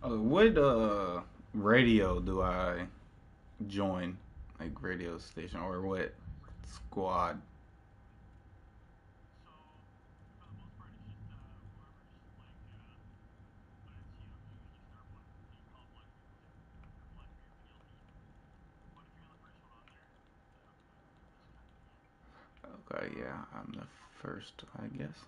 What radio do I join? Like radio station or what squad? Okay, yeah, I'm the first, I guess.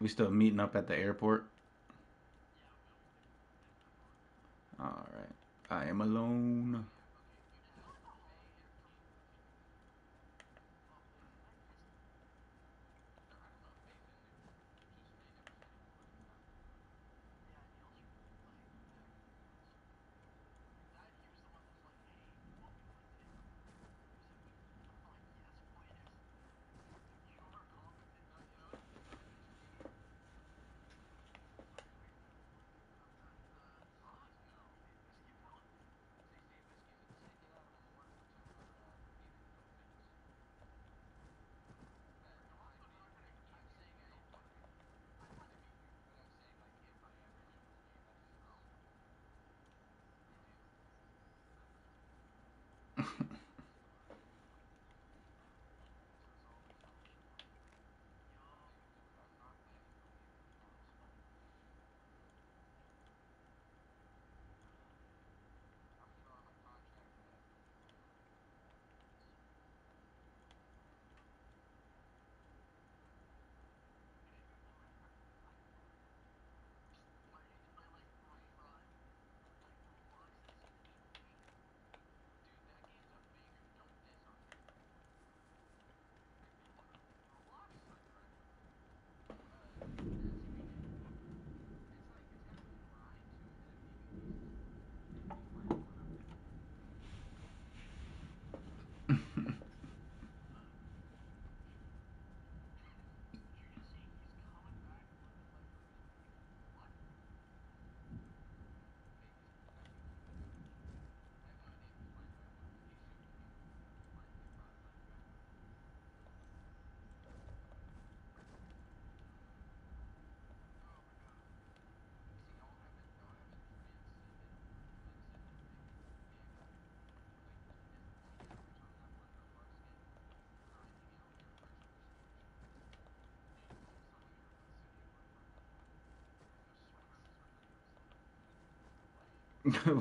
We still meeting up at the airport? Alright. I am alone.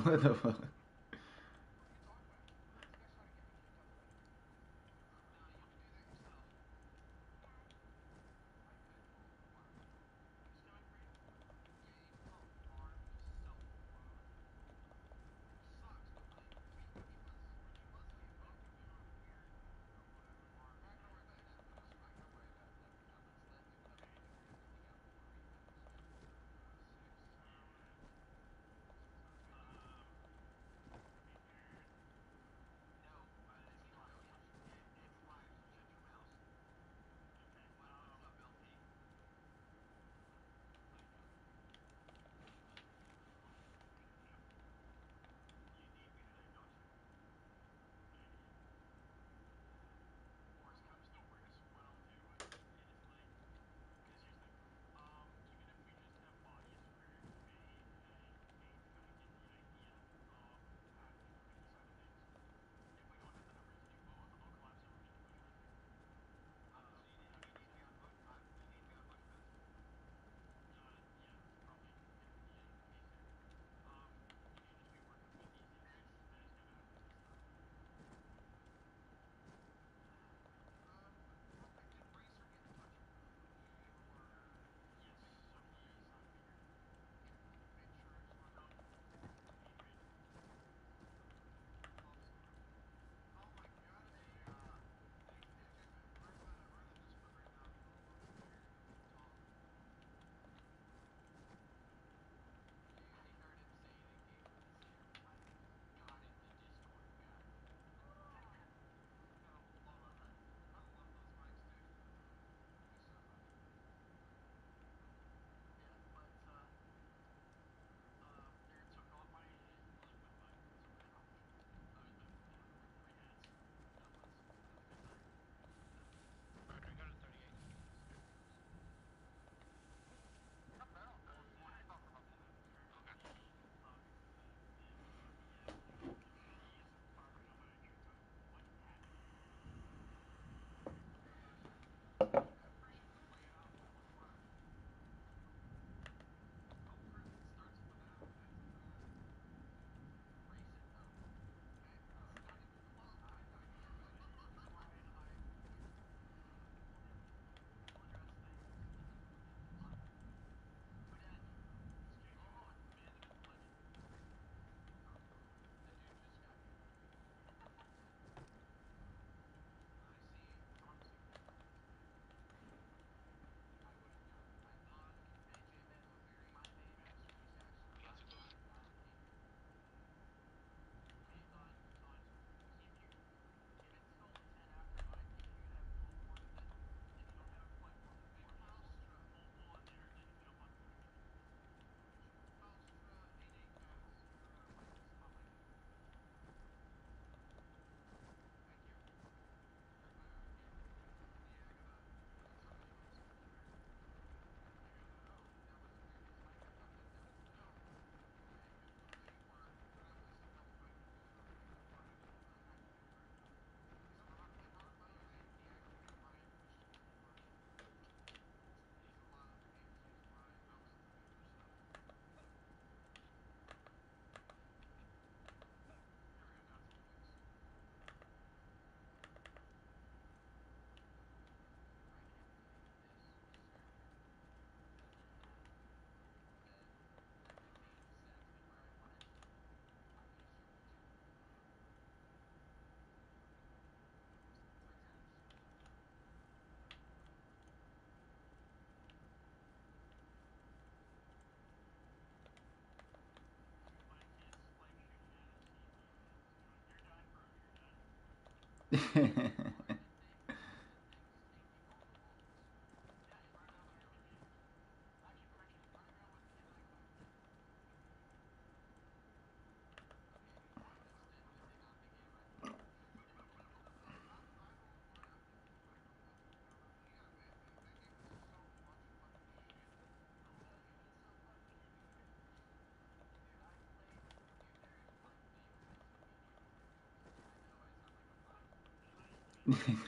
What the fuck?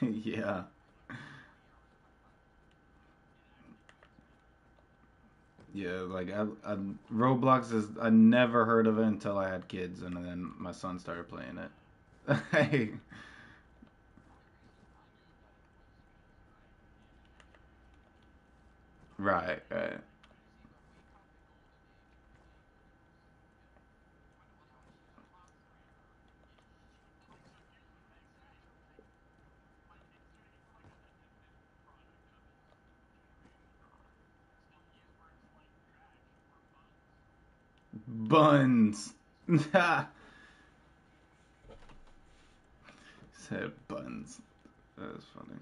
Yeah. Yeah, like Roblox is I never heard of it until I had kids, and then my son started playing it. Right, right. Buns. Said buns. That was funny.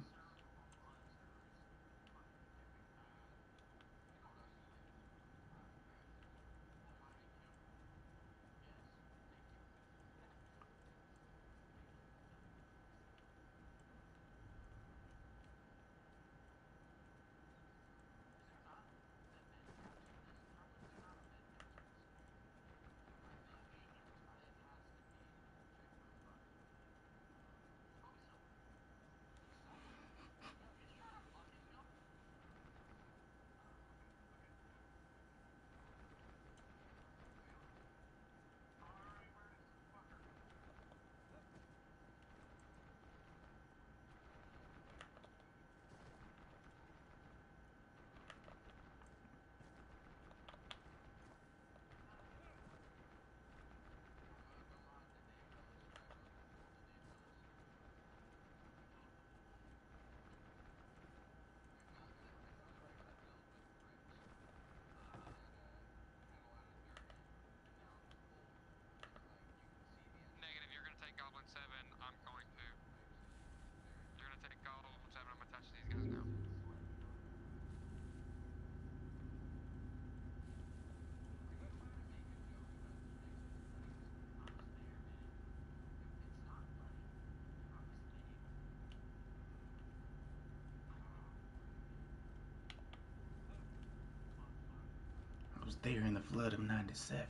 I was there in the flood of '97.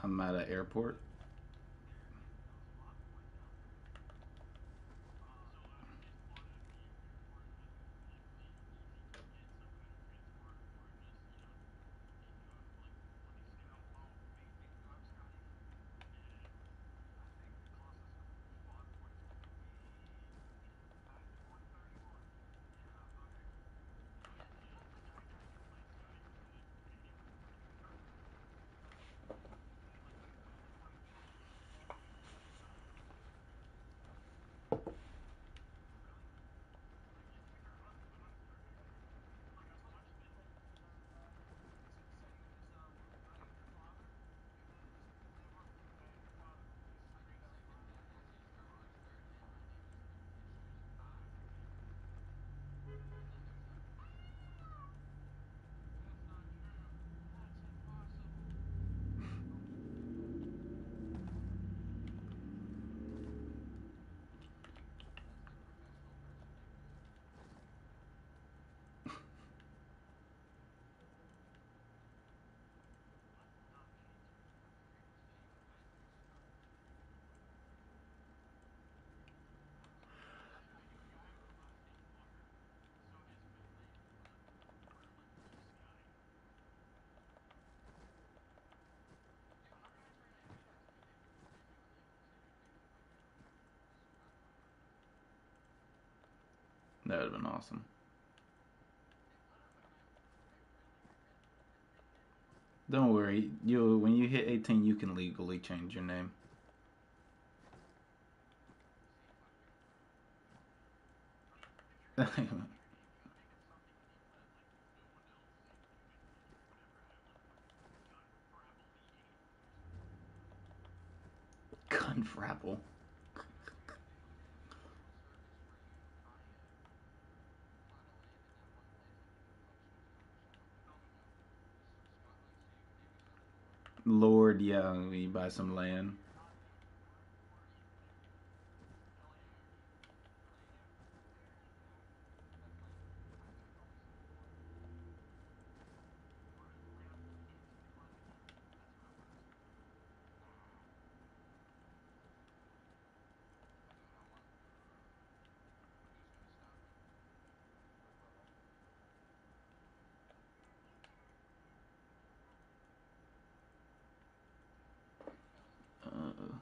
I'm at an airport. That would have been awesome. Don't worry, you when you hit 18, you can legally change your name. Gunfrapple. Lord, yeah, we buy some land. Uh,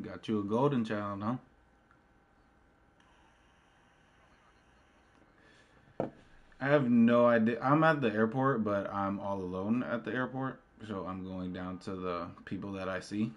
Got you a golden child, huh? I have no idea. I'm at the airport, but I'm all alone at the airport, so I'm going down to the people that I see.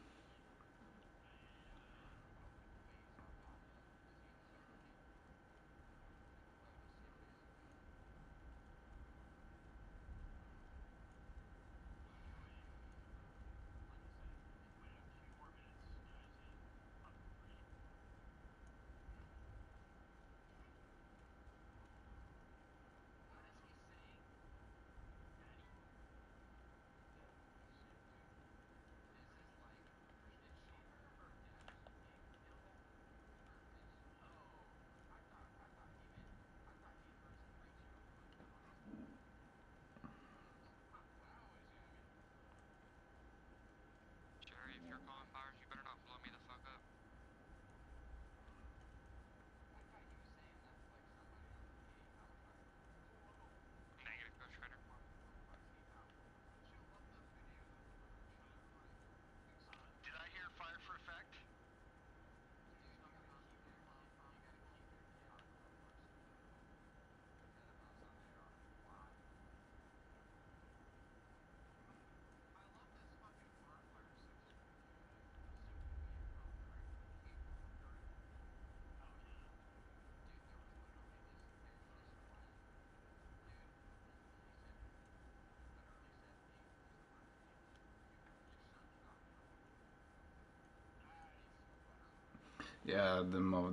Yeah,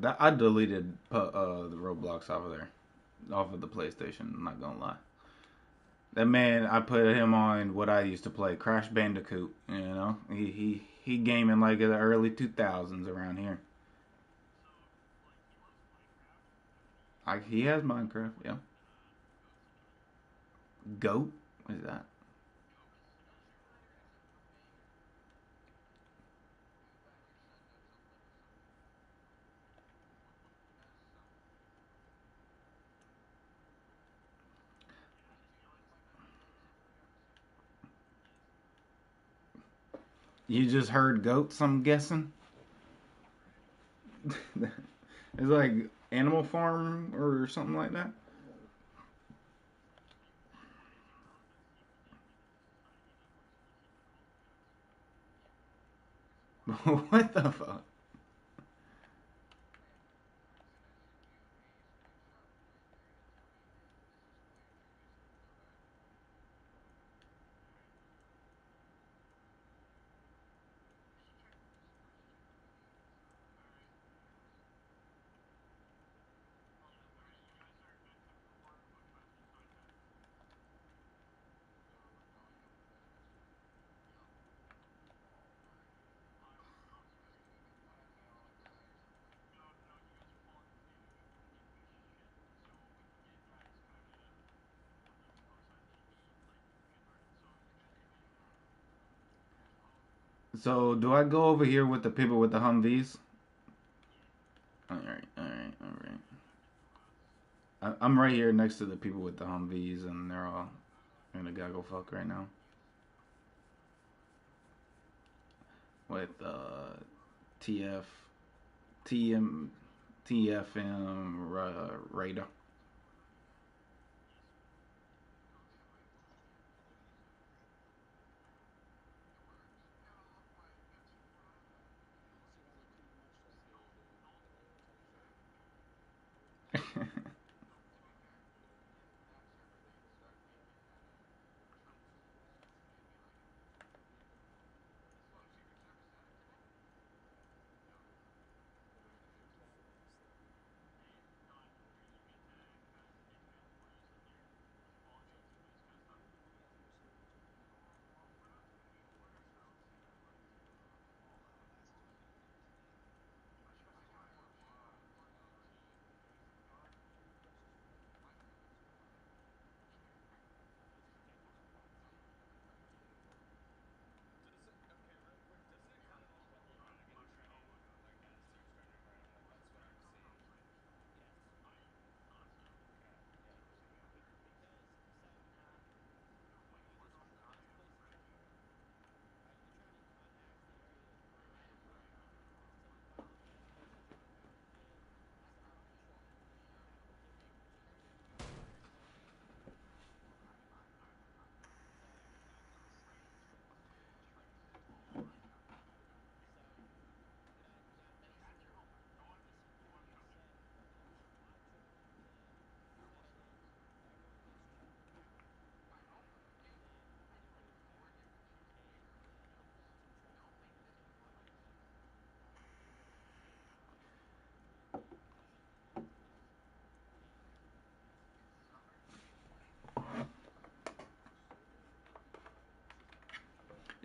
that I deleted the Roblox off of there, off of the PlayStation. I'm not gonna lie. That man, I put him on what I used to play, Crash Bandicoot. You know, he gaming like in the early 2000s around here. He has Minecraft. Yeah, Goat. What is that? You just heard goats, I'm guessing. It's like Animal Farm or something like that. What the fuck? So do I go over here with the people with the Humvees? All right, all right, all right. I'm right here next to the people with the Humvees, and they're all in a gaggle fuck right now with TF, TM, TFM radar.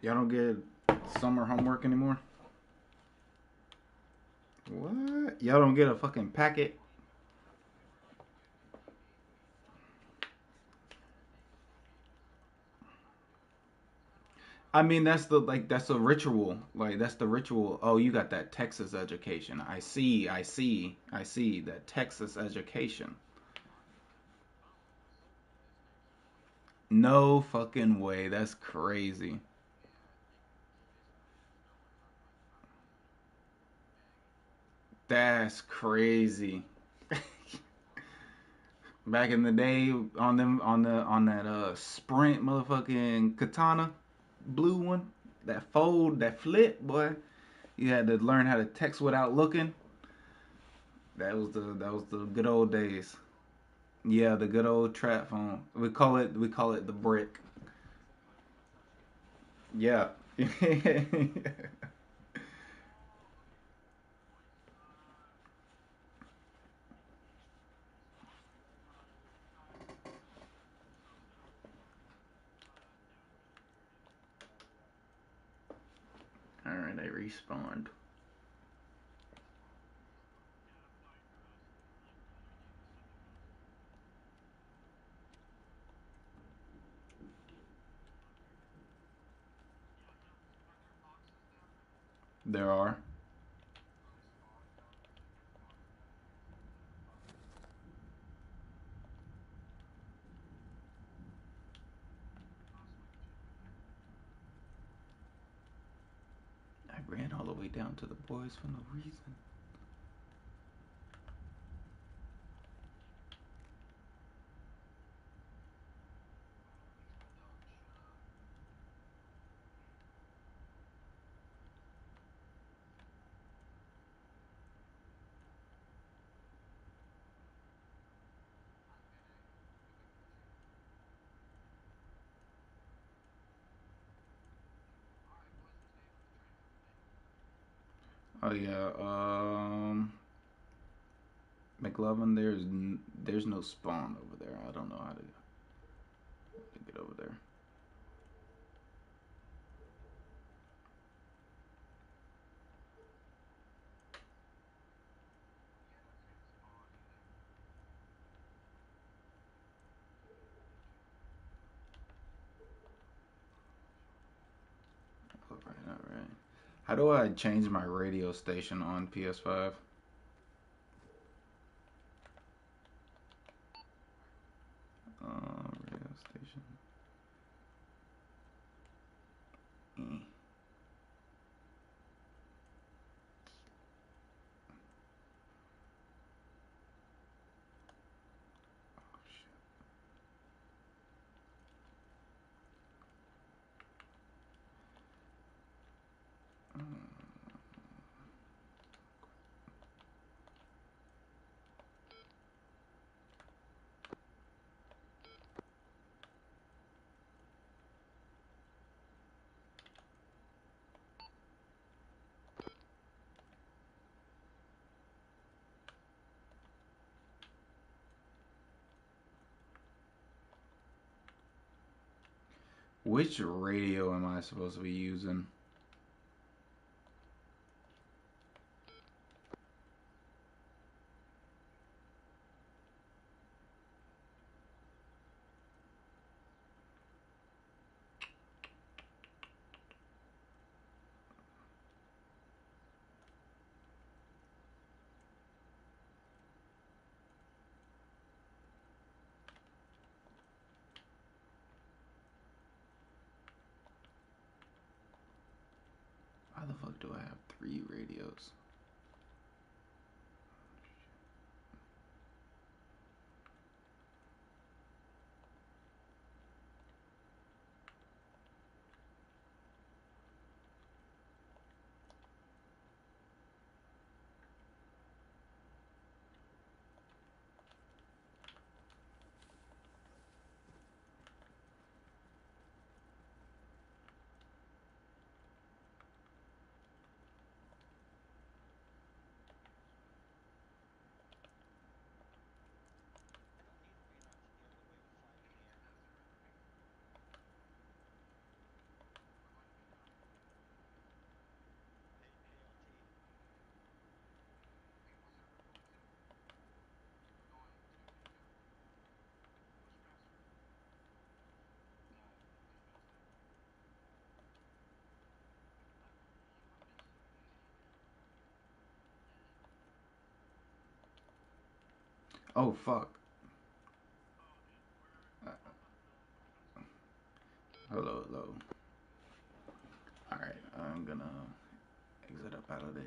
Y'all don't get summer homework anymore? What? Y'all don't get a fucking packet? I mean, that's a ritual. Like that's the ritual. Oh, you got that Texas education. I see. I see. I see that Texas education. No fucking way. That's crazy. That's crazy. Back in the day, on that Sprint motherfucking katana, blue one, that fold, that flip, boy. You had to learn how to text without looking. That was the good old days. Yeah, the good old trap phone. We call it the brick. Yeah. Alright, I respawned. There are. I ran all the way down to the boys for no reason. Oh yeah, McLovin, there's no spawn over there. I don't know how to get over there. Alright. How do I change my radio station on PS5? Radio station. Which radio am I supposed to be using? How the fuck do I have 3 radios? Oh fuck. Hello. Alright, I'm gonna exit up out of this.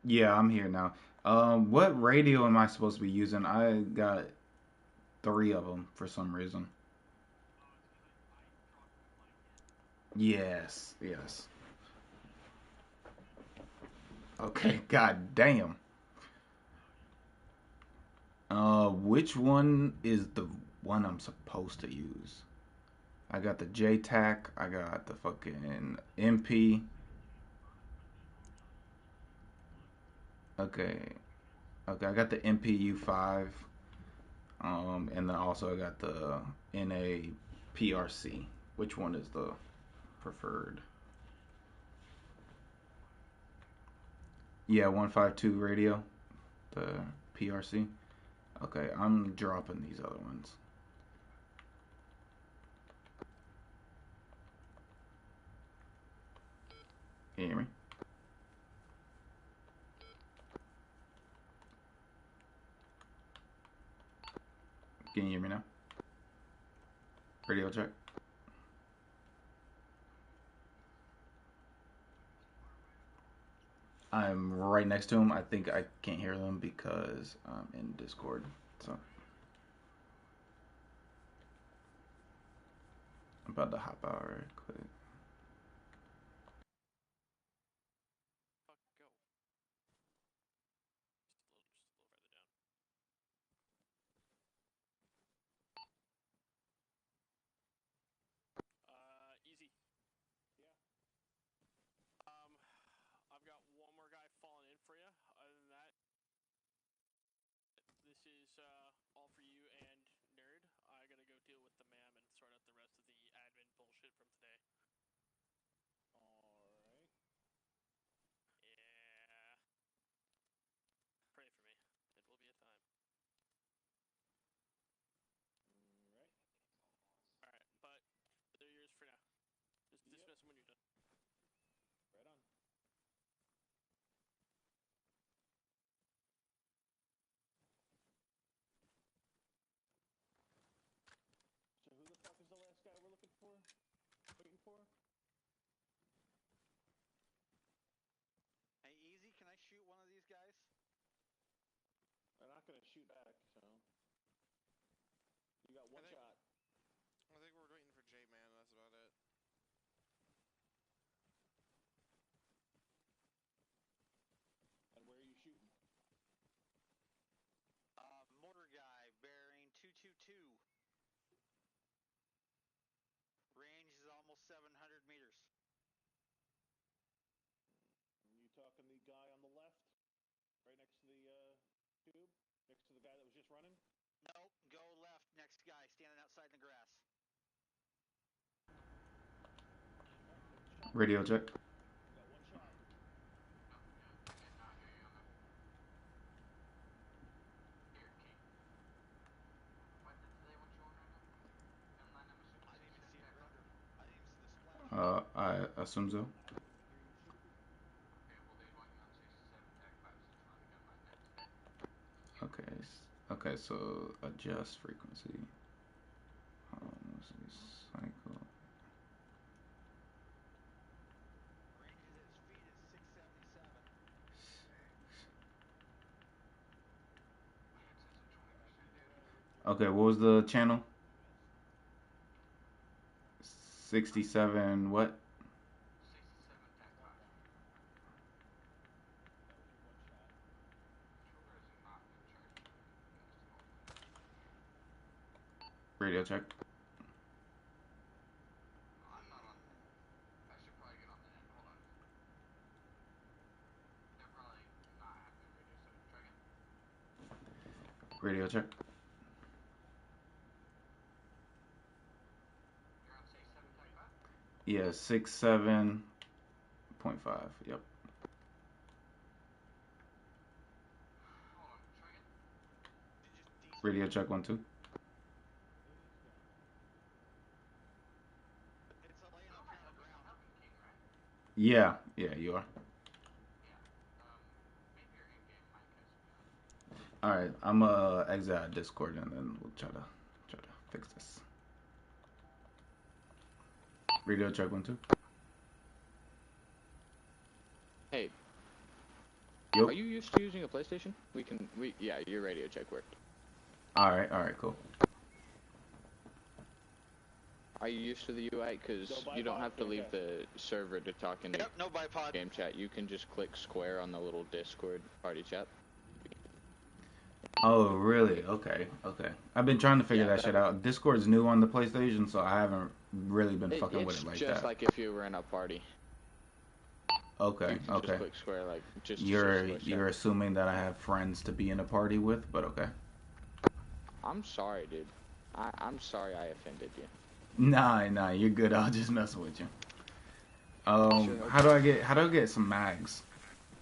Yeah, I'm here now. What radio am I supposed to be using? I got 3 of them for some reason. Yes. Okay, god damn. Which one is the one I'm supposed to use? I got the JTAC, I got the fucking MP. Okay. Okay, I got the MPU5. And then also I got the NAP PRC. Which one is the preferred? Yeah, 152 radio. The PRC. Okay, I'm dropping these other ones. Can you hear me? Can you hear me now? Radio check. I'm right next to him. I think I can't hear them because I'm in Discord. So I'm about to hop out right quick. Radio check. I assume so. Okay. Okay, so adjust frequency. Cycle. Okay, what was the channel? 67 what? Radio check. Radio check. Yeah, 67.5. Yep. Radio check 1 2. Yeah, you are. All right, I'm exit out Discord and then we'll try to fix this. Radio check 1 2. Hey. Yep. Are you used to using a PlayStation? Yeah, your radio check worked. All right, cool. Are you used to the UI? Because you don't have to leave the server to talk in the game chat. You can just click square on the little Discord party chat. Oh, really? Okay. I've been trying to figure that shit out. Discord's new on the PlayStation, so I haven't really been fucking with it like that. It's just like if you were in a party. Okay. Just click square, like just. You're assuming that I have friends to be in a party with, but okay. I'm sorry, dude. I'm sorry I offended you. Nah, you're good. I'll just mess with you. Sure. How do I get some mags?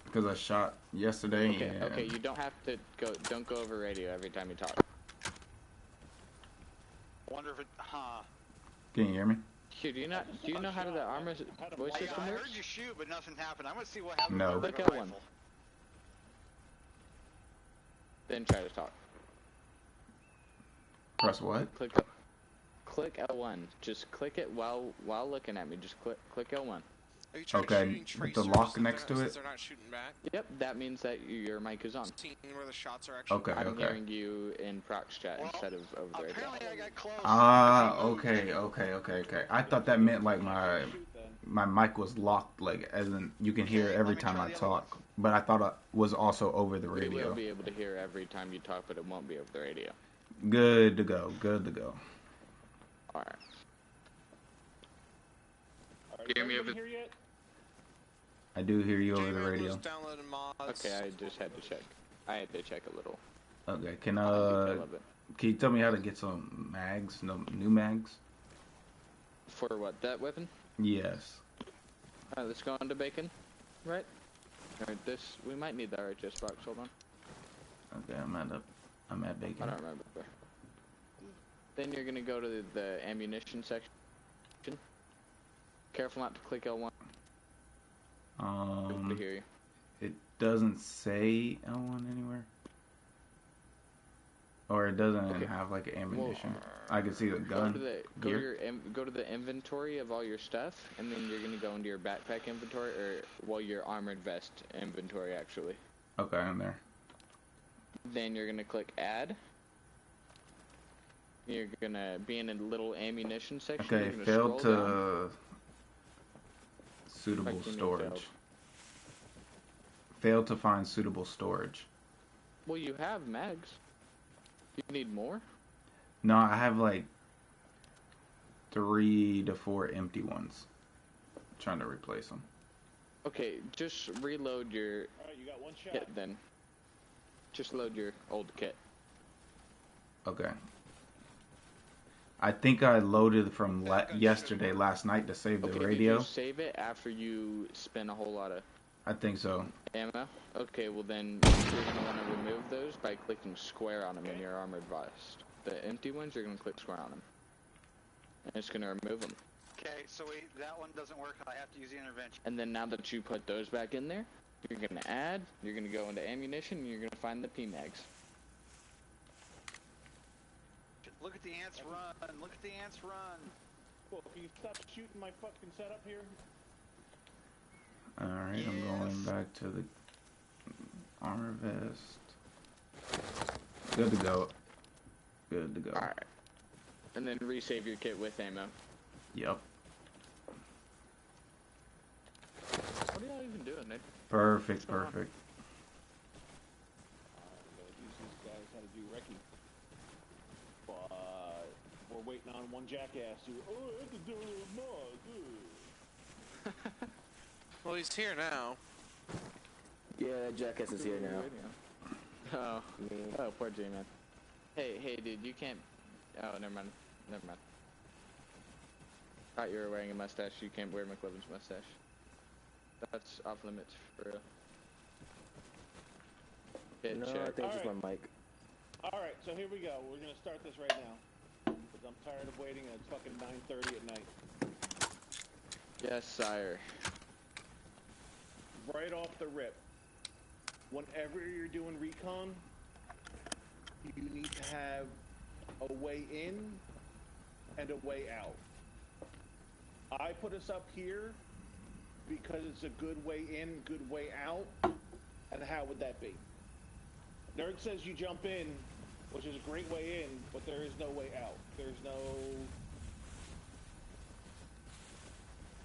Because I shot yesterday. Okay, and... okay, you don't have to go. Don't go over radio every time you talk. Wonder if it, Can you hear me? Here, do you know how the Arma voice system I works? heard you shoot, but nothing happened. I'm gonna see what happens. No. With Click a L1. rifle. Then try to talk. Press what? Click L1. Just click it while looking at me. Just click L1. Are you trying Okay, with the lock next to it? They're not shooting back? Yep, that means that your mic is on. Seeing where the shots are actually. Okay, I'm okay. hearing you in prox chat instead of over the radio. Apparently I got close. Okay. I thought that meant like my mic was locked, like as in you can hear every time I talk. But I thought it was also over the radio. You will be able to hear every time you talk, but it won't be over the radio. Good to go. Alright. Hear me over here yet? I do hear you over the radio. Okay, I just had to check. I had to check a little. Okay, can you tell me how to get some mags? No, new mags? For what, that weapon? Yes. Alright, let's go on to bacon. Right? Alright, we might need the RHS box, hold on. Okay, I'm at bacon. I don't remember. Then you're gonna go to the ammunition section. Careful not to click L1. To hear you. It doesn't say L1 anywhere. Or it doesn't have like an ammunition. I can see the gun. Go to the inventory of all your stuff, and then you're gonna go into your backpack inventory, or your armored vest inventory actually. Okay, I'm there. Then you're gonna click add. You're gonna be in a little ammunition section. Okay, failed to suitable storage. Failed to find suitable storage. Well, you have mags. You need more? No, I have like 3 to 4 empty ones. I'm trying to replace them. Okay, just reload your Alright, you got one shot. kit then. Just load your old kit. Okay. I think I loaded from last night to save the radio. Did you save it after you spent a whole lot of I think so. ammo? Okay, well then you're going to want to remove those by clicking square on them in your armored vest. The empty ones, you're going to click square on them. And it's going to remove them. Okay, so that one doesn't work. I have to use the intervention. And then now that you put those back in there, you're going to add, you're going to go into ammunition, and you're going to find the PMags. Look at the ants run! Look at the ants run! Cool, can you stop shooting my fucking setup here? Alright, yes. I'm going back to the armor vest. Good to go. Alright. And then resave your kit with ammo. Yep. What are y'all even doing, Ned? Perfect. I'm gonna teach these guys how to do recce. But we're waiting on one jackass who, I have to do it more, Well, he's here now. Yeah, that jackass is here now. Oh, poor J-Man. Hey, dude, you can't... Oh, never mind. Thought you were wearing a mustache. You can't wear McLovin's mustache. That's off limits for real. No, I think it's just my mic. Alright, so here we go. We're gonna start this right now. Because I'm tired of waiting and it's fucking 9:30 at night. Yes, sire. Right off the rip. Whenever you're doing recon, you need to have a way in and a way out. I put us up here because it's a good way in, good way out. And how would that be? Nerd says you jump in, which is a great way in, but there is no way out. There's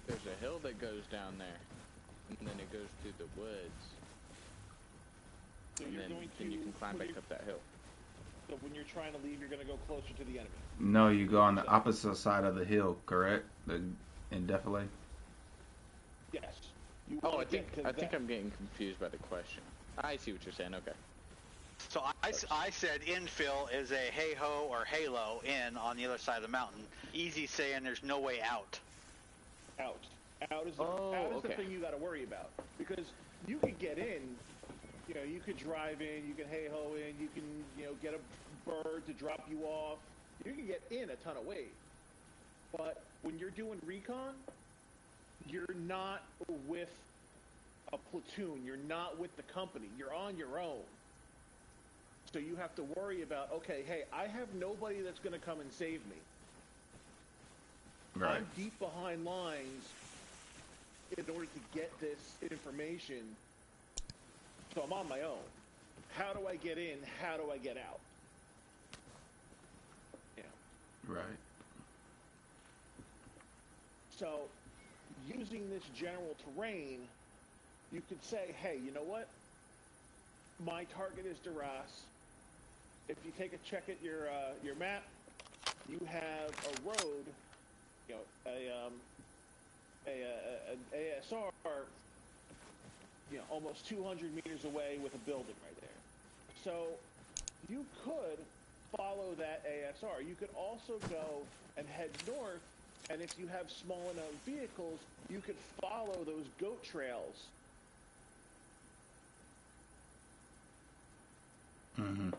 a hill that goes down there, and then it goes through the woods. So and then you can climb back up that hill. So when you're trying to leave, you're going to go closer to the enemy. No, you go on the opposite side of the hill, correct? In Defile? Yes. I think I'm getting confused by the question. I see what you're saying, okay. So I said infill is a hey-ho or halo in on the other side of the mountain. Easy saying there's no way out. Out. Out is the, the thing you got to worry about. Because you could get in, you know, you could drive in, you can hey-ho in, you can, you know, get a bird to drop you off. You can get in a ton of ways. But when you're doing recon, you're not with a platoon. You're not with the company. You're on your own. So you have to worry about, okay, hey, I have nobody that's going to come and save me. Right. I'm deep behind lines in order to get this information, so I'm on my own. How do I get in? How do I get out? Yeah. Right. So, using this general terrain, you could say, hey, you know what? My target is Duras. If you take a check at your map, you have a road, you know, an ASR, you know, almost 200 meters away with a building right there. So you could follow that ASR. You could also go and head north, and if you have small enough vehicles, you could follow those goat trails. Mm-hmm.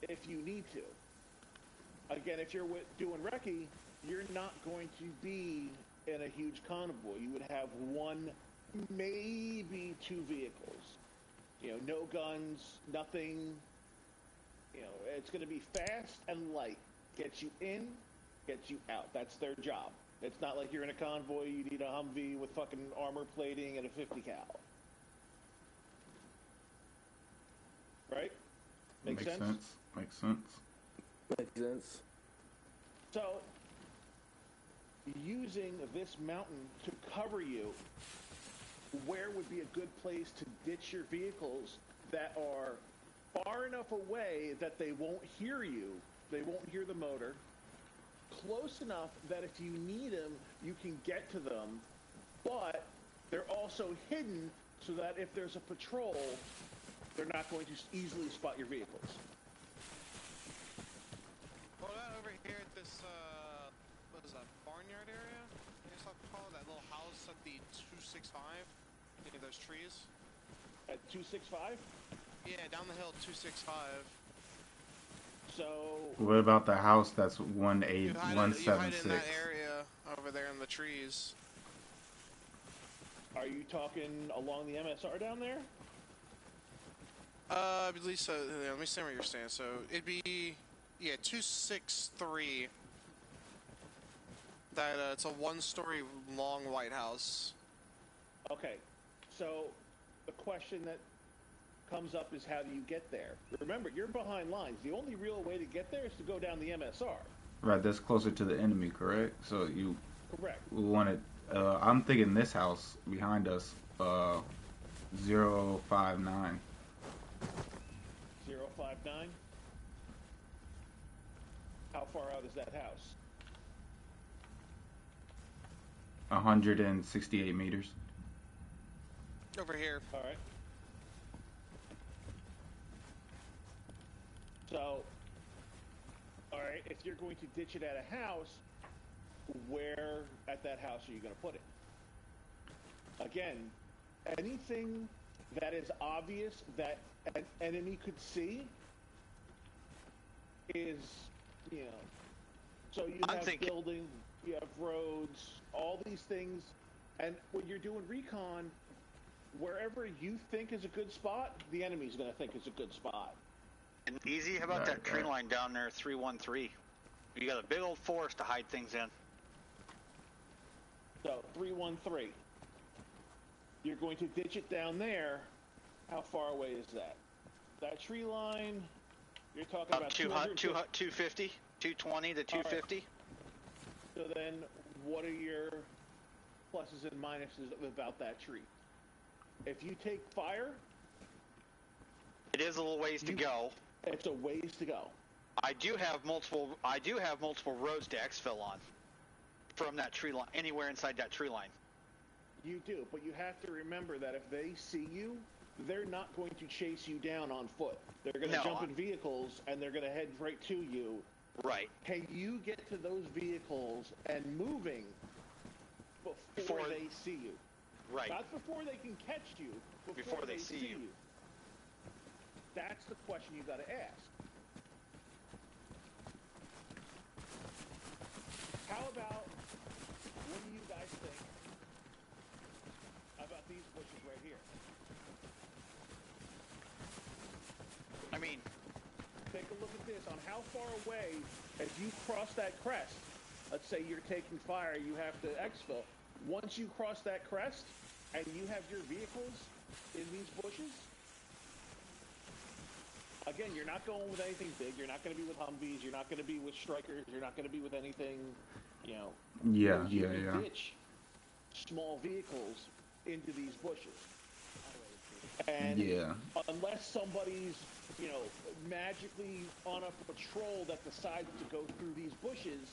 If you need to. Again, if you're doing recce, you're not going to be in a huge convoy. You would have one, maybe two vehicles. You know, no guns, nothing. You know, it's going to be fast and light. Get you in, get you out. That's their job. It's not like you're in a convoy, you need a Humvee with fucking armor plating and a 50 cal. Right? Makes sense? Makes sense. Makes sense. So, using this mountain to cover you, where would be a good place to ditch your vehicles that are far enough away that they won't hear you, they won't hear the motor, close enough that if you need them, you can get to them, but they're also hidden so that if there's a patrol, they're not going to easily spot your vehicles. What about over here at this, what is that, barnyard area? I guess I'll call it, that little house at the 265? Any of those trees? At 265? Yeah, down the hill, 265. So... What about the house that's You hide in 176? that area over there in the trees. Are you talking along the MSR down there? At least, let me see where you're saying. So, it'd be, yeah, 263. That, it's a one-story long white house. Okay, so the question that comes up is how do you get there? Remember, you're behind lines. The only real way to get there is to go down the MSR. Right, that's closer to the enemy, correct? So you Correct. want it. I'm thinking this house behind us, 059. 059? How far out is that house? 168 meters. Over here. All right. So, all right, if you're going to ditch it at a house, where at that house are you going to put it? Again, anything that is obvious that an enemy could see is, you know, so you have buildings, you have roads, all these things, and when you're doing recon, wherever you think is a good spot, the enemy's going to think is a good spot. And easy, how about that tree line down there, 313? You got a big old forest to hide things in. So, 313. You're going to ditch it down there. How far away is that? That tree line, you're talking about 250, 220 to 250. Right. So then, what are your pluses and minuses about that tree? If you take fire... It is a little ways to go. It's a ways to go. I do have multiple roads to exfil on. from that tree line, anywhere inside that tree line. You do, but you have to remember that if they see you, they're not going to chase you down on foot. They're going to jump in vehicles, and they're going to head right to you. Right. Can you get to those vehicles and moving before they see you? Right. Not before they can catch you, before they see you. That's the question you got to ask. How about, what do you guys think about these bushes right here? I mean, take a look at this. On how far away, as you cross that crest, let's say you're taking fire, you have to exfil. Once you cross that crest, and you have your vehicles in these bushes, again, you're not going with anything big. You're not going to be with Humvees. You're not going to be with Strikers. You're not going to be with anything, you know. Yeah. Ditch small vehicles into these bushes. And unless somebody's, you know, magically on a patrol that decides to go through these bushes,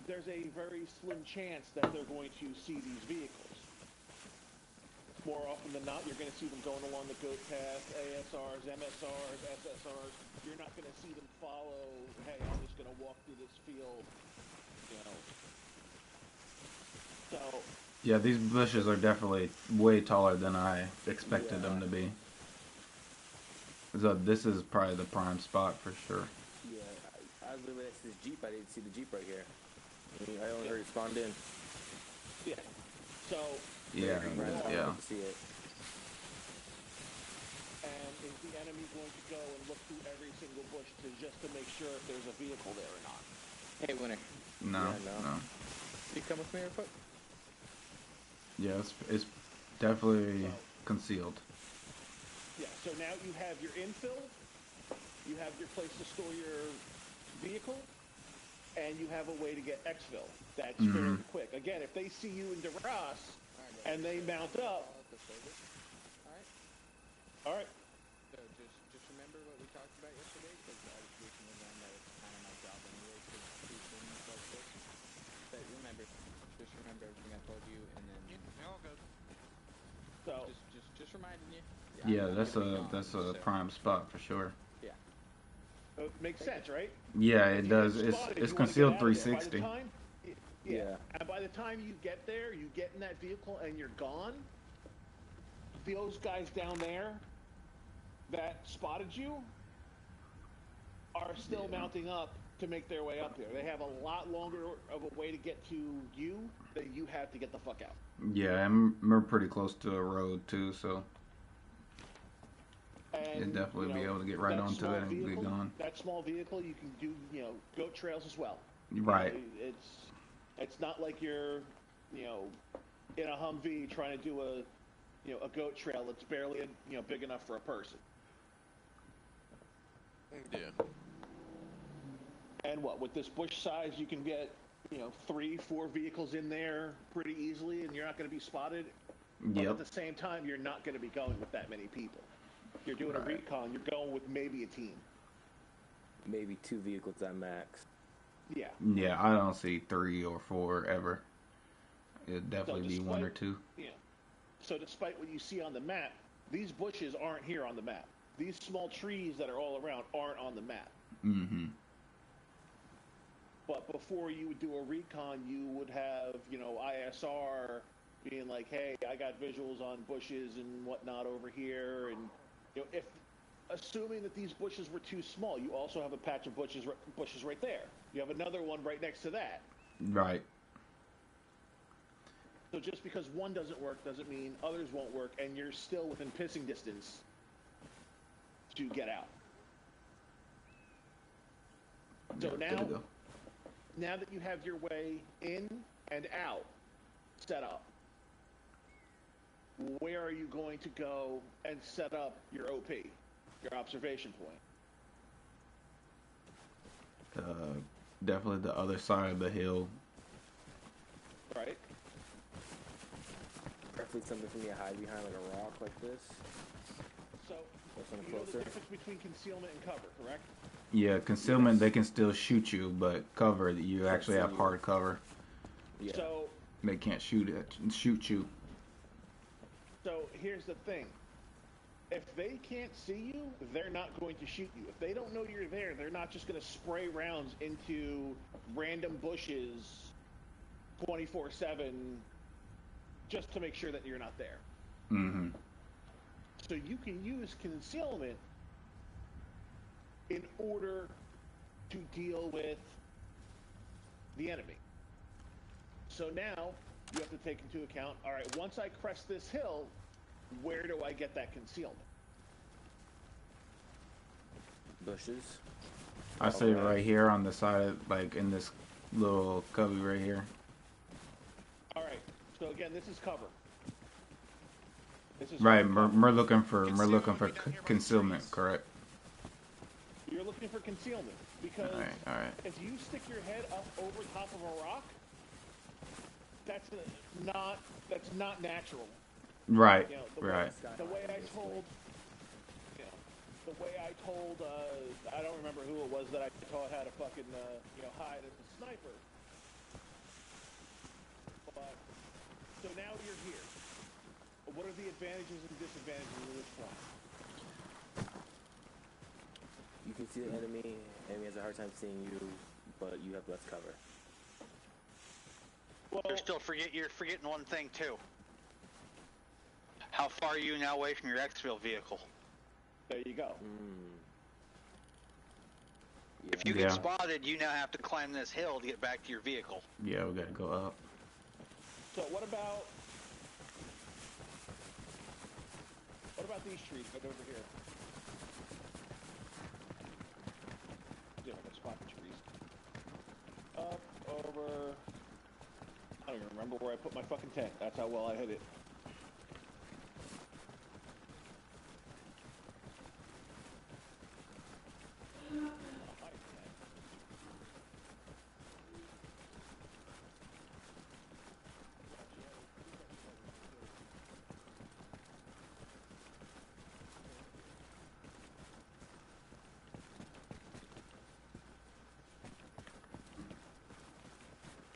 there's a very slim chance that they're going to see these vehicles. More often than not, you're going to see them going along the goat path, ASRs, MSRs, SSRs. You're not going to see them follow, hey, I'm just going to walk through this field, you know. So... yeah, these bushes are definitely way taller than I expected them to be. So this is probably the prime spot for sure. Yeah, I was literally next to this Jeep. I didn't see the Jeep right here. I only heard it spawned in. Yeah. So... yeah. See it. And is the enemy going to go and look through every single bush just to make sure if there's a vehicle there or not? Hey, Winner. No. You come with me real quick? Yeah, it's definitely concealed. Yeah, so now you have your infill, you have your place to store your vehicle, and you have a way to get exfil. That's fairly quick. Again, if they see you in DeRoss and they mount up... All right. So just remember what we talked about yesterday, because I was recently learned that it's kind of my job anyway to do things like this. But remember, just remember everything I told you, and then all good. So just reminding you. Yeah, that's a prime spot for sure. Yeah. Makes sense, right? Yeah, it does. It's concealed 360. Yeah. And by the time you get there, you get in that vehicle and you're gone. Those guys down there that spotted you are still mounting up to make their way up here. They have a lot longer of a way to get to you than you have to get the fuck out. Yeah, and we're pretty close to a road too, so you'd definitely be able to get right onto it and be gone. That small vehicle, you can do, you know, goat trails as well. Right. It's not like you're, you know, in a Humvee trying to do a goat trail that's barely, you know, big enough for a person. Yeah. And with this bush size, you can get, you know, 3-4 vehicles in there pretty easily, and you're not going to be spotted. But at the same time, you're not going to be going with that many people. You're doing a recon, you're going with maybe a team. Maybe 2 vehicles at max. Yeah. Yeah, I don't see 3 or 4 ever. It'd definitely be 1 or 2. Yeah. So despite what you see on the map, these bushes aren't here on the map. These small trees that are all around aren't on the map. Mm-hmm. But before you would do a recon, you would have, you know, ISR being like, hey, I got visuals on bushes and whatnot over here. And, you know, assuming that these bushes were too small, you also have a patch of bushes right there. You have another one right next to that. Right. So just because one doesn't work doesn't mean others won't work, and you're still within pissing distance to get out. So now that you have your way in and out set up, where are you going to go and set up your OP, your observation point? Definitely the other side of the hill. Right. Preferably something for me to hide behind, like a rock like this. So Something You know the closer. difference between concealment and cover, correct? Yeah, concealment, they can still shoot you, but cover, you Can't actually see have you. hard cover. Yeah. They can't shoot you. So here's the thing. If they can't see you, they're not going to shoot you. If they don't know you're there, they're not just going to spray rounds into random bushes 24/7 just to make sure that you're not there. Mm-hmm. So you can use concealment in order to deal with the enemy. So now you have to take into account, all right, once I crest this hill, where do I get that concealment? Bushes. I say right here on the side, like in this little cubby right here. All right. So again, this is cover. This is Right, hard cover. we're looking for Concealment would be down here by the concealment, trees. correct? You're looking for concealment because All right. if you stick your head up over top of a rock, that's not natural. Right, You know, right. The way I told, I don't remember who it was that I taught how to fucking hide as a sniper. But so now you're here. What are the advantages and disadvantages of this point? You can see the enemy. Enemy has a hard time seeing you, but you have less cover. Well, You're forgetting one thing too. How far are you now away from your exfil vehicle? there you go. Yeah. If you get spotted, you now have to climb this hill to get back to your vehicle. Yeah, we gotta go up. So what about these trees right over here? See if I can spot the trees. Up, over. I don't even remember where I put my fucking tent. That's how well I hit it.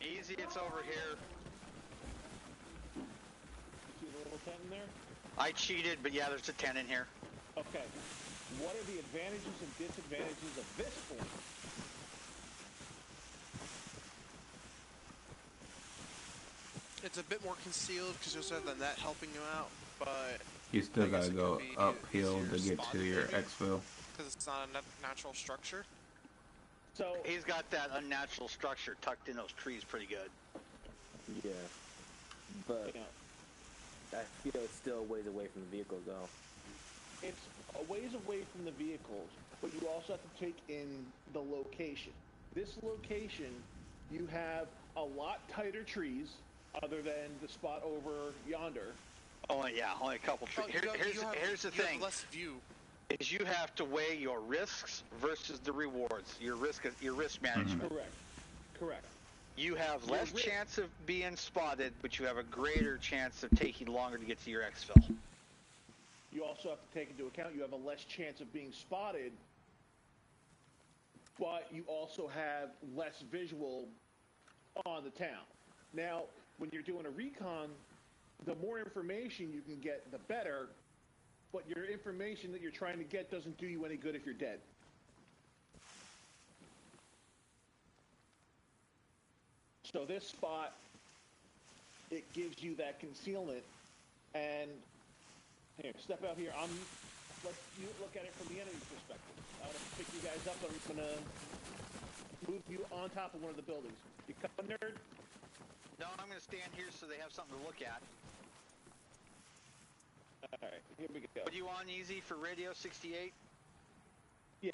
Easy, it's over here. See the little tent in there? I cheated, but yeah, there's a 10 in here. Okay. What are the advantages and disadvantages of this point? It's a bit more concealed because you also have the net helping you out, but You still I guess gotta it go could be uphill to easier get to spotted, your maybe. exfil. because it's not a natural structure. So He's got that unnatural structure tucked in those trees pretty good. Yeah. But you know, I feel it's still a ways away from the vehicle, though. it's a ways away from the vehicles, but you also have to take in the location. This location, you have a lot tighter trees, other than the spot over yonder. Only a couple trees. Here's the you thing. have less view. Is you have to weigh your risks versus the rewards. Your risk management. Correct. You have Your less risk- chance of being spotted, but you have a greater chance of taking longer to get to your exfil. You also have to take into account you have a less chance of being spotted, but you also have less visual on the town. Now, when you're doing a recon, the more information you can get, the better, but your information that you're trying to get doesn't do you any good if you're dead. So this spot, it gives you that concealment, and here, step out here. Let you look at it from the enemy's perspective. I'm gonna pick you guys up. I'm gonna move you on top of one of the buildings. You come, nerd. No, I'm going to stand here so they have something to look at. All right, here we go. Are you on easy for Radio 68? Yeah.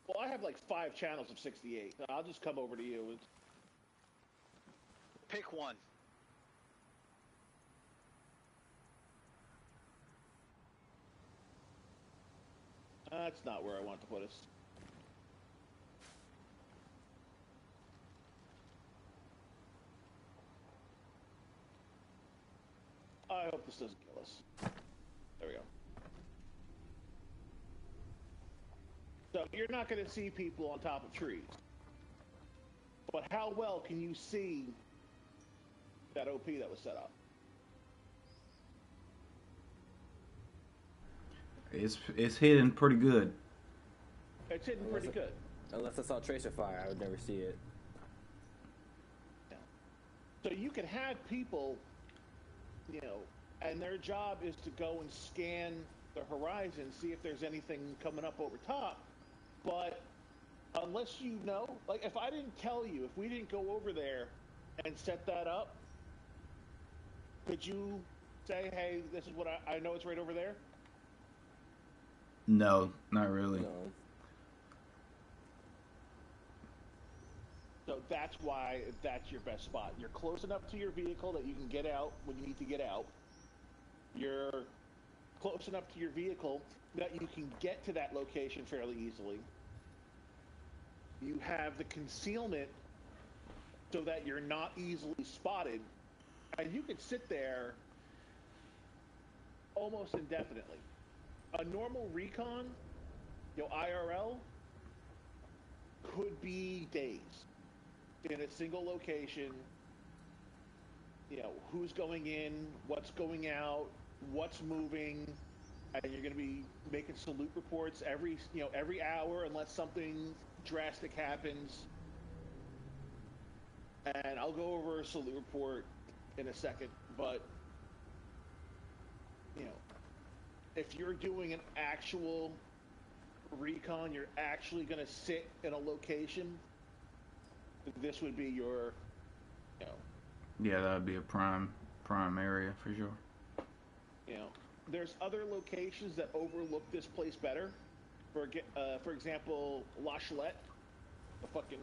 Well, I have like 5 channels of 68. I'll just come over to you. Pick one. That's not where I want to put us. I hope this doesn't kill us. There we go. So you're not going to see people on top of trees. But how well can you see that OP that was set up? It's hidden pretty good. It's hidden pretty good. Unless I saw tracer fire, I would never see it. Yeah. So you can have people, and their job is to go and scan the horizon, see if there's anything coming up over top. But unless you know, like if I didn't tell you, if we didn't go over there and set that up, could you say, hey, this is what I know it's right over there? No, not really. No. So that's why that's your best spot. You're close enough to your vehicle that you can get out when you need to get out. You're close enough to your vehicle that you can get to that location fairly easily. You have the concealment so that you're not easily spotted. And you could sit there almost indefinitely. A normal recon, IRL, could be days in a single location. Who's going in, what's going out, what's moving, and you're going to be making salute reports every hour unless something drastic happens. And I'll go over a salute report in a second, but if you're doing an actual recon, you're actually going to sit in a location, this would be your, Yeah, that would be a prime area for sure. There's other locations that overlook this place better. For example, La Chalette, the fucking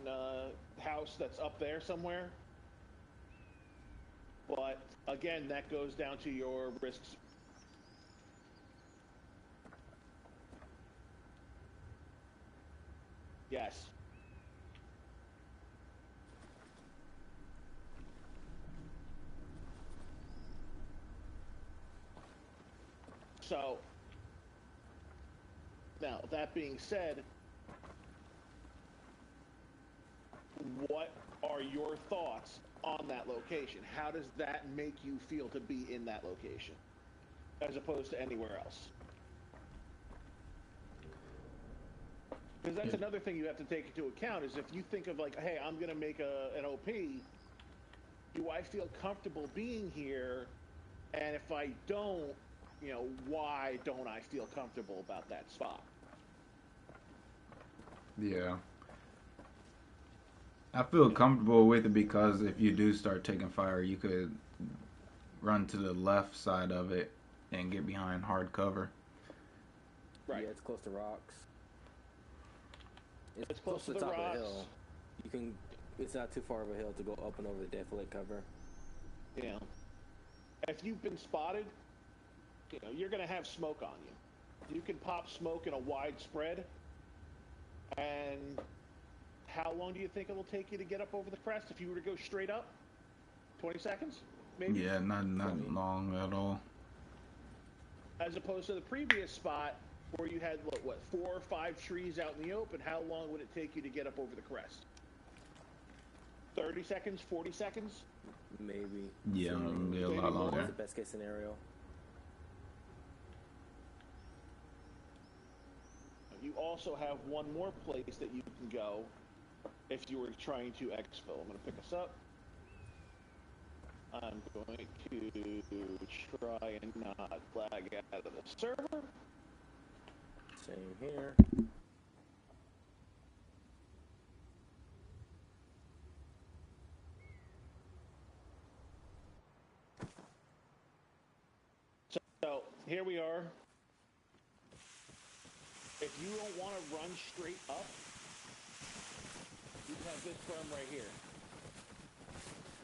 house that's up there somewhere. But again, that goes down to your risks. Yes. So, now that being said, what are your thoughts on that location? How does that make you feel to be in that location as opposed to anywhere else? Because that's another thing you have to take into account is if you think of like, hey, I'm going to make an OP, do I feel comfortable being here? And if I don't, why don't I feel comfortable about that spot? Yeah. I feel comfortable with it because if you do start taking fire, you could run to the left side of it and get behind hard cover. Right. Yeah, it's close to rocks. It's close to the top of rocks. the hill. It's not too far of a hill to go up and over the defilade cover. Yeah. If you've been spotted, you're going to have smoke on you. You can pop smoke in a wide spread. And how long do you think it'll take you to get up over the crest if you were to go straight up? 20 seconds, maybe? Yeah, not long at all. As opposed to the previous spot where you had, 4 or 5 trees out in the open, how long would it take you to get up over the crest? 30 seconds, 40 seconds? Maybe. Yeah, maybe a lot longer. That's the best case scenario. You also have one more place that you can go if you were trying to exfil. I'm going to pick us up. I'm going to try and not lag out of the server. Same here. So here we are. If you don't want to run straight up, you have this berm right here.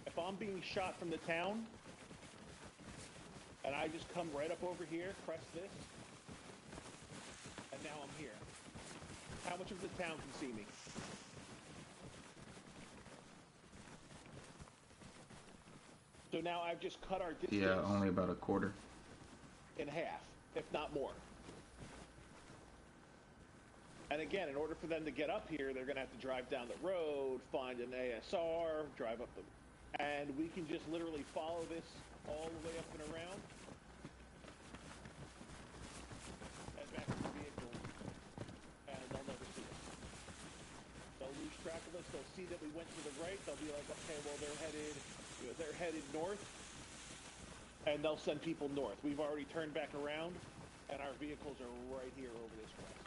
If I'm being shot from the town, and I just come right up over here, press this, and now I'm here. How much of the town can see me? So now I've just cut our distance. Yeah, only about a quarter. In half, if not more. And And again, in order for them to get up here, they're going to have to drive down the road, find an ASR, drive up the... And we can just literally follow this all the way up and around. And back to the vehicle. And they'll never see us. They'll lose track of us. They'll see that we went to the right. They'll be like, okay, well, they're headed north. And they'll send people north. We've already turned back around, and our vehicles are right here over this way.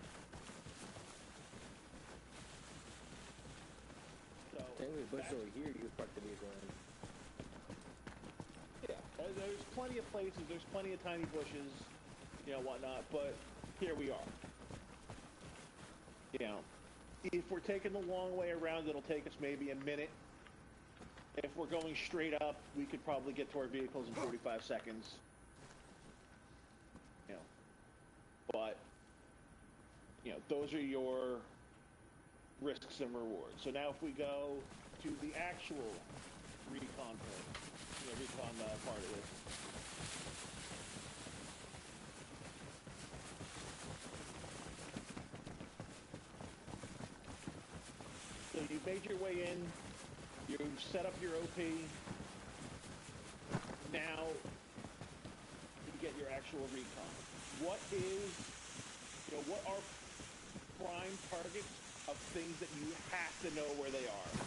So Technically, bush over here, you could park the vehicle in. Yeah, there's plenty of places. There's plenty of tiny bushes, you know, whatnot. But here we are. You know, if we're taking the long way around, it'll take us maybe a minute. If we're going straight up, we could probably get to our vehicles in 45 seconds. You know, but, you know, those are your risks and rewards. So now if we go to the actual recon part of this. So you've made your way in. You've set up your OP. Now you get your actual recon. What are prime targets of things that you have to know where they are?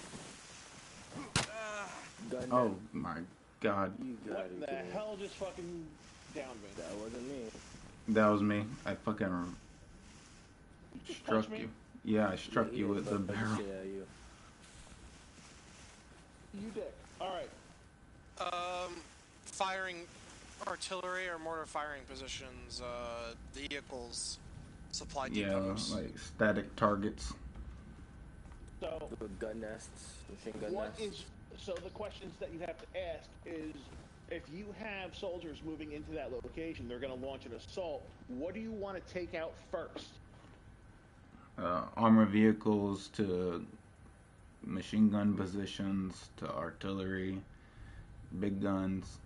Oh my god. You got What in the hell just fucking downed me? That wasn't me. That was me. I fucking struck me? you. Yeah, I struck you with the barrel. Yeah, you. You dick. Alright. Firing artillery or mortar firing positions, vehicles, supply depots. Yeah, like static targets. So With gun nests, machine gun nests. So the questions that you have to ask is, if you have soldiers moving into that location, they're going to launch an assault. What do you want to take out first? Armor vehicles to machine gun positions to artillery, big guns.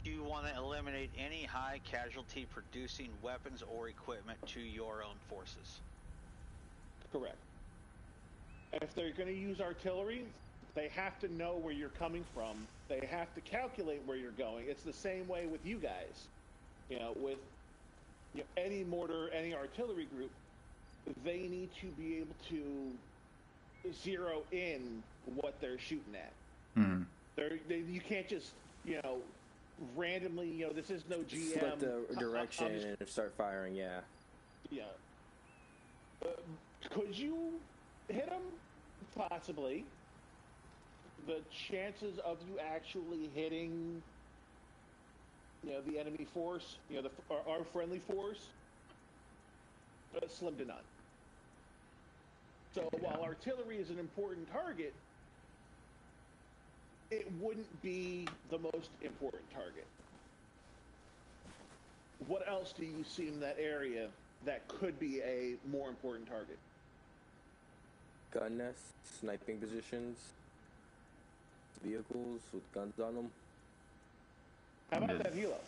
You want to eliminate any high casualty producing weapons or equipment to your own forces. Correct. If they're going to use artillery, they have to know where you're coming from. They have to calculate where you're going. It's the same way with you guys. You know, with any mortar, any artillery group, they need to be able to zero in what they're shooting at. Hmm. You can't just, randomly, this is no GM. Select the direction and start firing, yeah. Yeah. Could you hit them? Possibly. The chances of you actually hitting, the enemy force, our friendly force, slim to none. So while artillery is an important target, it wouldn't be the most important target. What else do you see in that area that could be a more important target? Gun nests, sniping positions, vehicles with guns on them. How about that helo?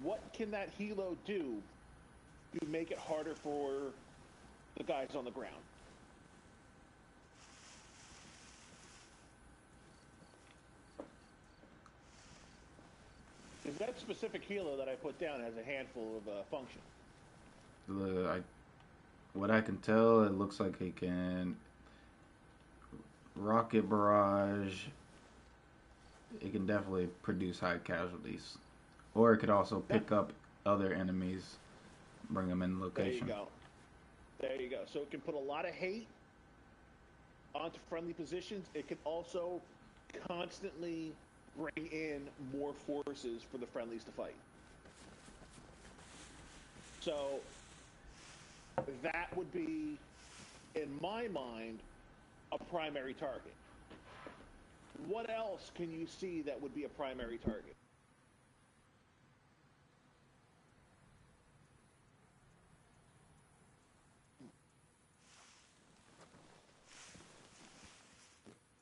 What can that helo do to make it harder for the guys on the ground? Because that specific helo that I put down has a handful of functions. What I can tell, it looks like it can rocket barrage. It can definitely produce high casualties, or it could also pick up other enemies, bring them in location. There you go. So it can put a lot of hate onto friendly positions. It can also constantly bring in more forces for the friendlies to fight. So that would be, in my mind, a primary target. What else can you see that would be a primary target?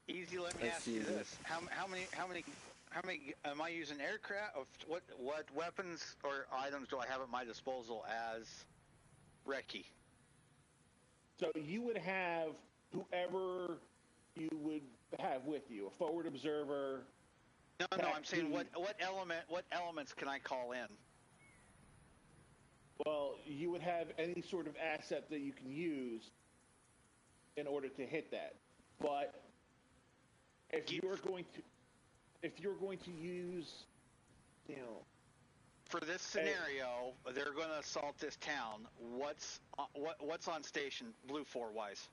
Easy. Let me ask you this: how many How many? Am I using aircraft? What weapons or items do I have at my disposal as recce? So you would have whoever you would have with you, a forward observer. No, I'm saying what elements can I call in? Well, you would have any sort of asset that you can use in order to hit that. But if you're going to use, for this scenario, they're going to assault this town. What's on station, Blue 4 wise?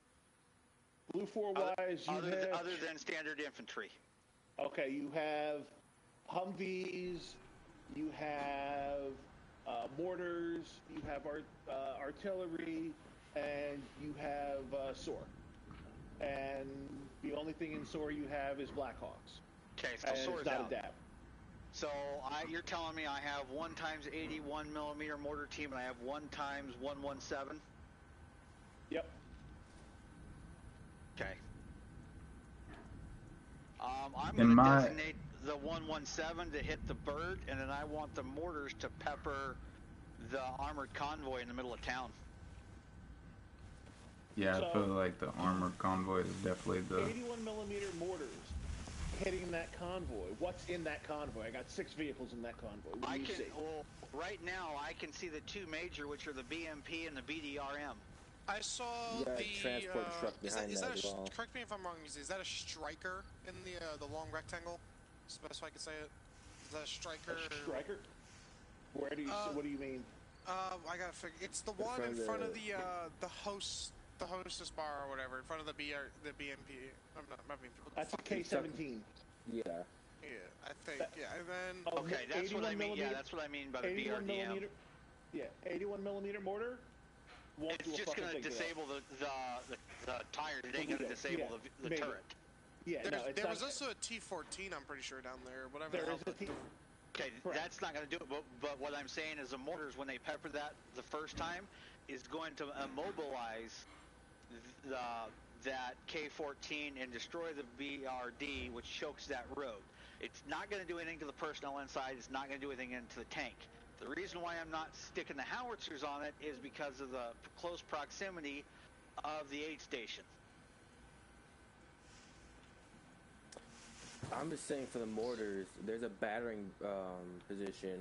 Blue 4 wise, other than standard infantry. Okay, you have Humvees, you have mortars, you have artillery, and you have SOAR. And the only thing in SOAR you have is Blackhawks. Okay, so SOAR's not out. Adapt. So you're telling me I have 1 times 81 millimeter mortar team and I have 1 times 117? Yep. Okay. I'm going to designate the 117 to hit the bird, and then I want the mortars to pepper the armored convoy in the middle of town. Yeah, I feel like the armored convoy is definitely the 81 millimeter mortars hitting that convoy. What's in that convoy? I got 6 vehicles in that convoy. What do you see? Well, right now I can see the 2 major, which are the BMP and the BDRM. I saw the the transport truck behind that as well. Correct me if I'm wrong. Is that a striker in the long rectangle? Is the best way I can say it. Is that a striker? A striker? Where do you? What do you mean? I gotta figure. It's the one in front of the hostess bar or whatever, in front of the BMP. I'm not being. That's a K-17. Yeah. Yeah, I think. Yeah, and then. Okay, that's what I mean. Yeah, that's what I mean by the BRDM. Yeah, 81 millimeter mortar. It's just going to disable the tires. It ain't going to disable the turret. Yeah, there was also a T-14, I'm pretty sure, down there. Whatever. There is a T. Okay, that's not going to do it. But what I'm saying is the mortars, when they pepper that the first time, is going to immobilize that K-14 and destroy the BRD, which chokes that road. It's not going to do anything to the personnel inside. It's not going to do anything into the tank. The reason why I'm not sticking the howitzers on it is because of the close proximity of the aid station. I'm just saying for the mortars, there's a battering position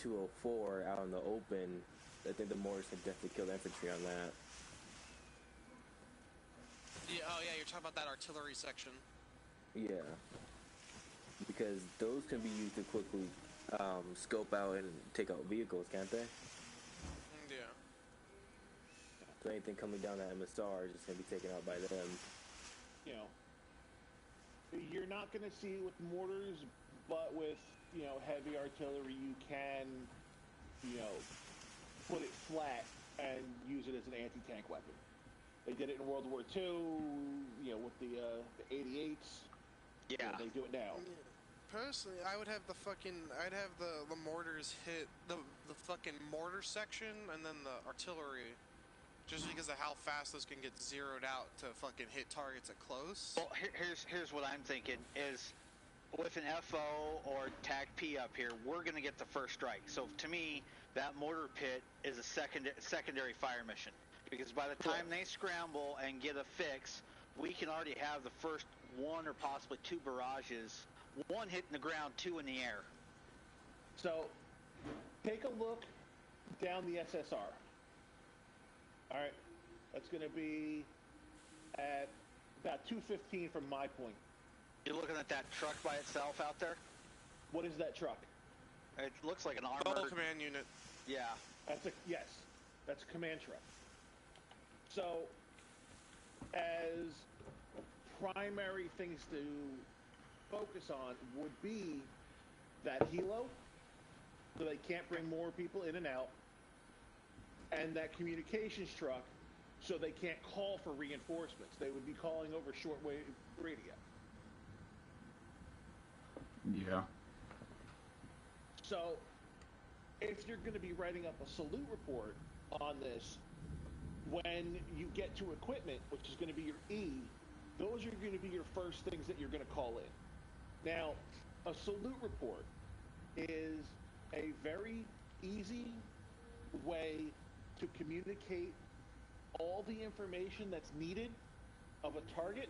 204 out in the open. I think the mortars can definitely kill the infantry on that. Yeah, oh yeah, you're talking about that artillery section. Yeah. Because those can be used to quickly scope out and take out vehicles, can't they? Yeah. So anything coming down that MSR is just going to be taken out by them. You're not going to see with mortars, but with, heavy artillery, you can, put it flat and use it as an anti-tank weapon. They did it in World War II, with the 88s. Yeah. They do it now. Personally, I would have I'd have the mortars hit the fucking mortar section and then the artillery, just because of how fast those can get zeroed out to fucking hit targets at close. Well, here's what I'm thinking is, with an FO or TAC P up here, we're gonna get the first strike. So to me, that mortar pit is a secondary fire mission, because by the time they scramble and get a fix, we can already have the first 1 or possibly 2 barrages. 1 hitting the ground, 2 in the air. So, take a look down the SSR. All right, that's going to be at about 215 from my point. You're looking at that truck by itself out there? What is that truck? It looks like an armored... Double command unit. Yeah. That's a command truck. So, as primary things to focus on would be that helo, so they can't bring more people in and out, and that communications truck, so they can't call for reinforcements. They would be calling over shortwave radio. Yeah. So, if you're going to be writing up a salute report on this, when you get to equipment, which is going to be your E, those are going to be your first things that you're going to call in. Now, A salute report is a very easy way to communicate all the information that's needed of a target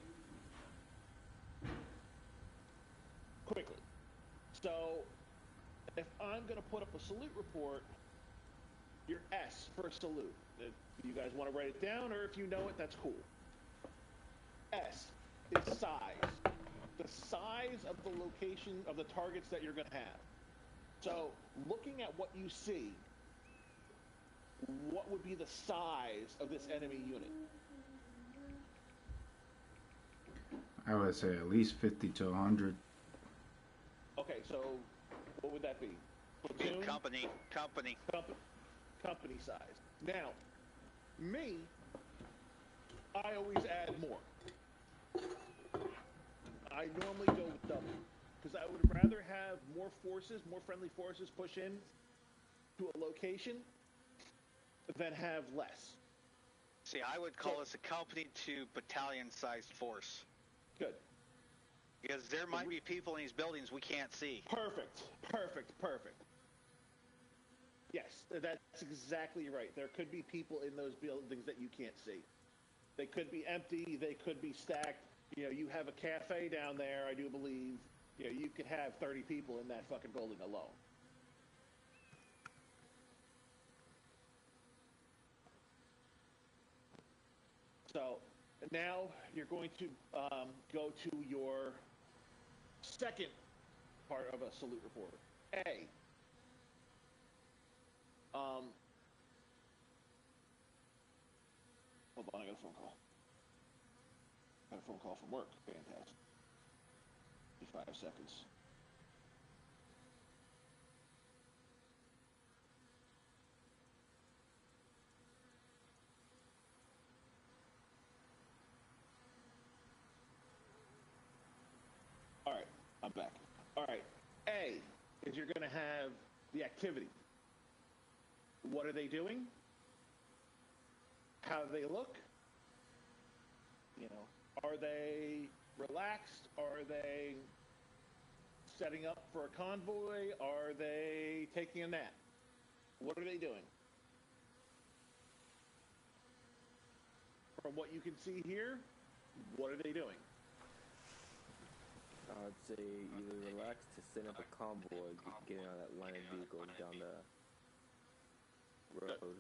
quickly. So if I'm going to put up a salute report, your S for salute. If you guys want to write it down, or if you know it, that's cool. S is size. The size of the location of the targets that you're going to have. So looking at what you see, what would be the size of this enemy unit? I would say at least 50 to 100. Okay, so what would that be? Platoon? Company. Company size. Now, me, I always add more. I normally go with double, because I would rather have more forces, more friendly forces push in to a location than have less. See, I would call this a company to battalion-sized force. Good. Because there might be people in these buildings we can't see. Perfect. Yes, that's exactly right. There could be people in those buildings that you can't see. They could be empty. They could be stacked. You know, you have a cafe down there, I do believe. You know, you could have 30 people in that fucking building alone. So now you're going to go to your second part of a salute report. A. Hold on, I got a phone call. Got a phone call from work. Fantastic. 5 seconds. All right, I'm back. All right, A is you're going to have the activity. What are they doing? How do they look? You know, are they relaxed? Are they setting up for a convoy? Are they taking a nap? What are they doing? From what you can see here, what are they doing? I'd say either relax to set up a convoy, getting on that line of vehicles down the road.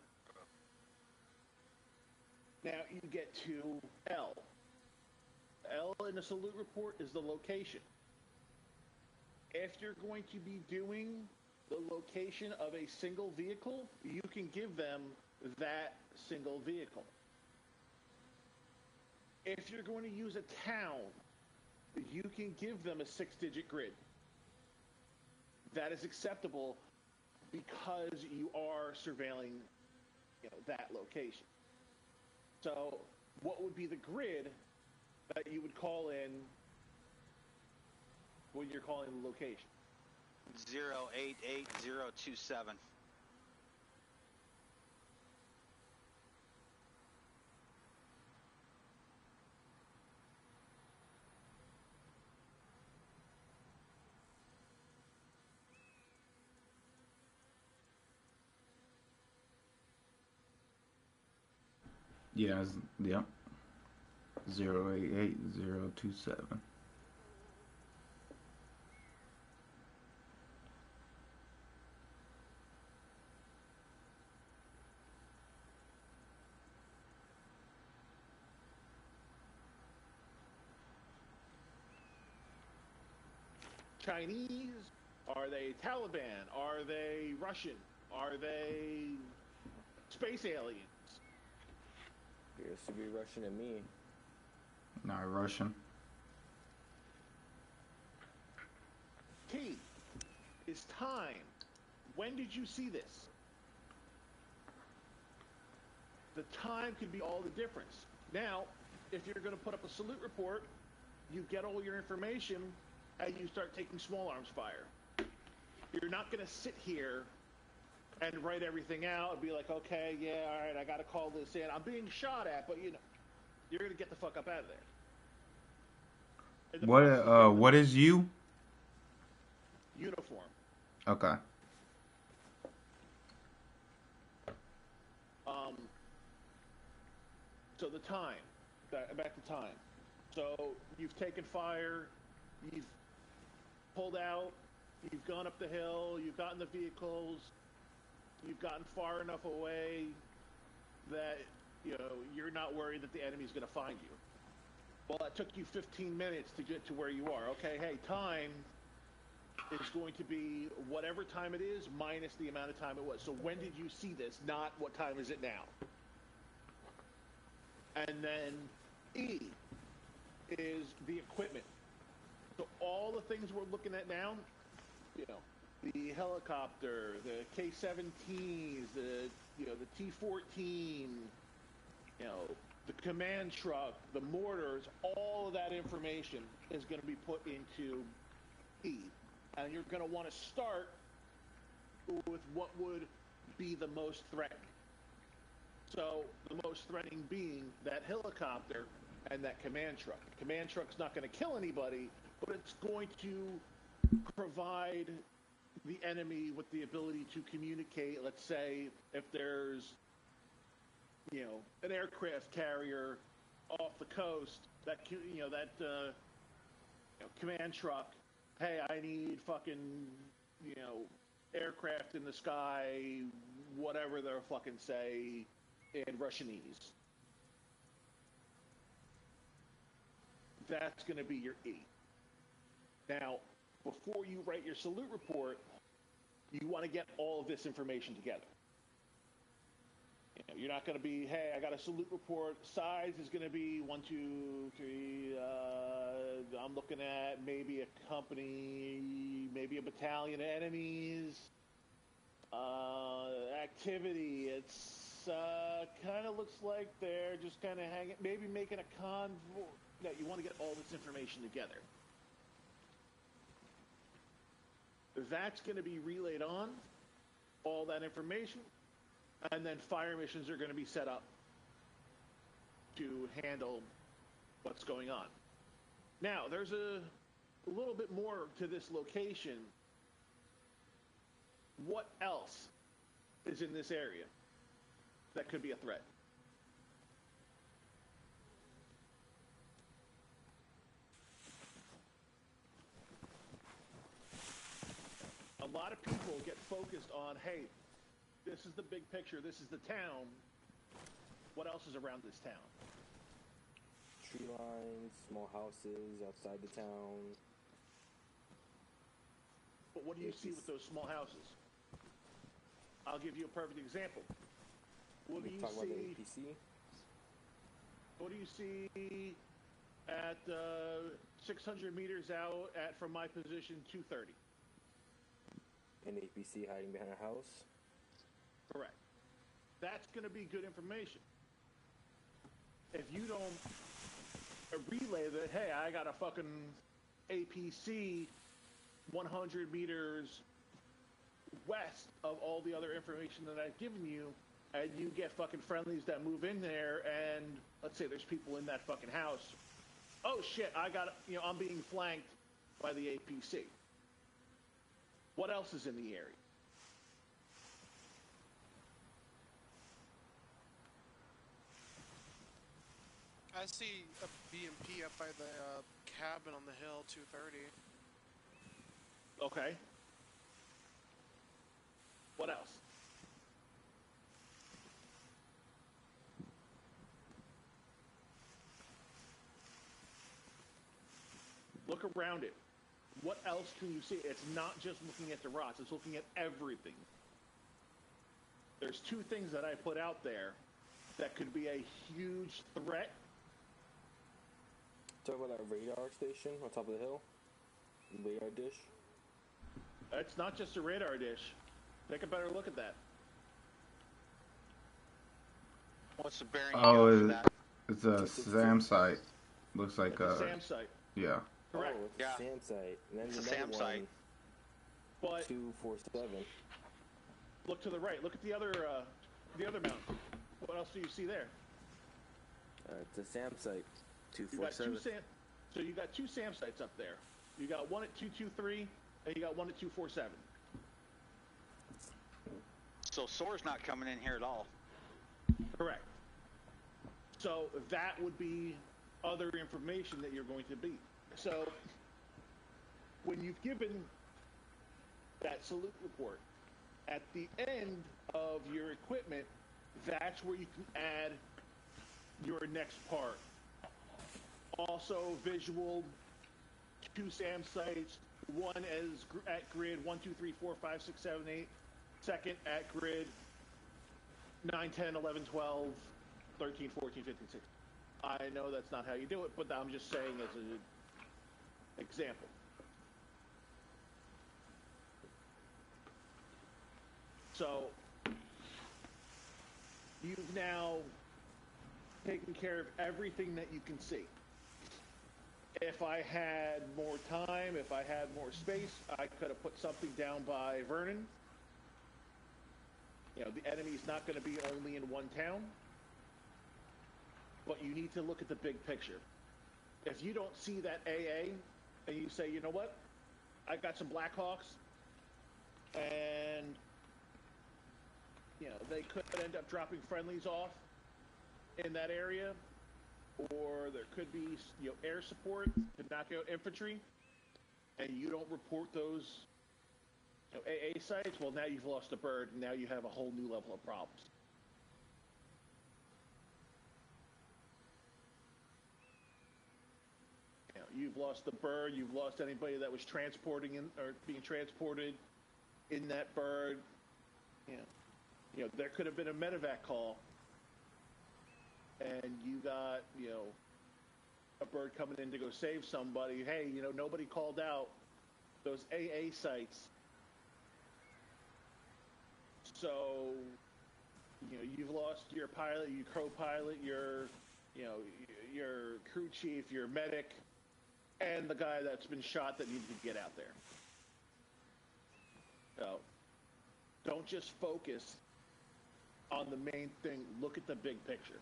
Now you get to L. L in the salute report is the location. If you're going to be doing the location of a single vehicle, you can give them that single vehicle. If you're going to use a town, you can give them a 6-digit grid. That is acceptable because you are surveilling, you know, that location. So what would be the grid that you would call in when you're calling the location? 088027. Yeah, yep. 088027. Chinese? Are they Taliban? Are they Russian? Are they space aliens? Appears to be Russian to me. Not Russian. T is time. When did you see this? The time could be all the difference. Now, if you're going to put up a salute report, you get all your information and you start taking small arms fire. You're not going to sit here and write everything out and be like, okay, yeah, all right, I got to call this in. I'm being shot at, but, you know, you're going to get the fuck up out of there. What is you? uniform. Okay. So the time, back to time. So you've taken fire, you've pulled out, you've gone up the hill, you've gotten the vehicles, you've gotten far enough away that you're not worried that the enemy's going to find you. Well, that took you 15 minutes to get to where you are. Okay, hey, time is going to be whatever time it is minus the amount of time it was. So when did you see this? Not what time is it now? And then E is the equipment. So all the things we're looking at now, the helicopter, the K-17s, the T-14, the command truck, the mortars, all of that information is going to be put into E. And you're going to want to start with what would be the most threatening. So the most threatening being that helicopter and that command truck. The command truck's not going to kill anybody, but it's going to provide the enemy with the ability to communicate. Let's say if there's an aircraft carrier off the coast, that command truck, hey, I need fucking aircraft in the sky, whatever they'll fucking say in Russianese. That's going to be your E. Now, before you write your salute report, you want to get all of this information together. You're not going to be, hey, I got a salute report. Size is going to be 1, 2, 3. I'm looking at maybe a company, maybe a battalion of enemies. Activity, it's kind of looks like they're just kind of hanging, maybe making a convoy. No, you want to get all this information together. That's going to be relayed on, all that information, and then fire missions are going to be set up to handle what's going on. Now, there's a little bit more to this location. What else is in this area that could be a threat? A lot of people get focused on, hey, this is the big picture, this is the town. What else is around this town? Tree lines, small houses outside the town. But what do you see with those small houses? I'll give you a perfect example. What do you talk about the see? APC? What do you see at 600 meters out from my position, 230? An APC hiding behind a house? Correct. That's going to be good information. If you don't relay that, hey, I got a fucking APC 100 meters west of all the other information that I've given you, and you get fucking friendlies that move in there, and let's say there's people in that fucking house. Oh shit, I'm being flanked by the APC. What else is in the area? I see a BMP up by the cabin on the hill, 230. Okay. What else? Look around it. What else can you see? It's not just looking at the rocks, it's looking at everything. There's two things that I put out there that could be a huge threat. Talk about that radar station on top of the hill? The radar dish? It's not just a radar dish. Take a better look at that. What's the bearing Oh, for that? it's a SAM site. Looks like It's a SAM site. Yeah. Correct. Oh, it's Yeah. a SAM site. And then It's a another SAM one, site. But 247. look to the right. Look at the other mountain. What else do you see there? It's a SAM site. You got 247. so you got two SAM sites up there. You got one at 223 and you got one at 247. So SOAR's not coming in here at all. Correct. So that would be other information that you're going to beat. So when you've given that salute report, at the end of your equipment, that's where you can add your next part. Also visual, 2 SAM sites, one as at grid 1, 2, 3, 4, 5, 6, 7, 8. Second at grid 9, 10, 11, 12, 13, 14, 15, 16. I know that's not how you do it, but I'm just saying as an example. So you've now taken care of everything that you can see. If I had more time, if I had more space, I could have put something down by Vernon. You know, the enemy's not going to be only in one town, but you need to look at the big picture. If you don't see that AA and you say, you know what, I got some Blackhawks, and you know they could end up dropping friendlies off in that area, or there could be air support to knock out infantry, and you don't report those AA sites, well, now you've lost a bird, and now you have a whole new level of problems. You know, you've lost the bird, you've lost anybody that was transporting in or being transported in that bird. You know, there could have been a medevac call, and you got, a bird coming in to go save somebody. Hey, nobody called out those AA sites. So, you've lost your pilot, your co-pilot, your crew chief, your medic, and the guy that's been shot that needs to get out there. So, don't just focus on the main thing. Look at the big picture.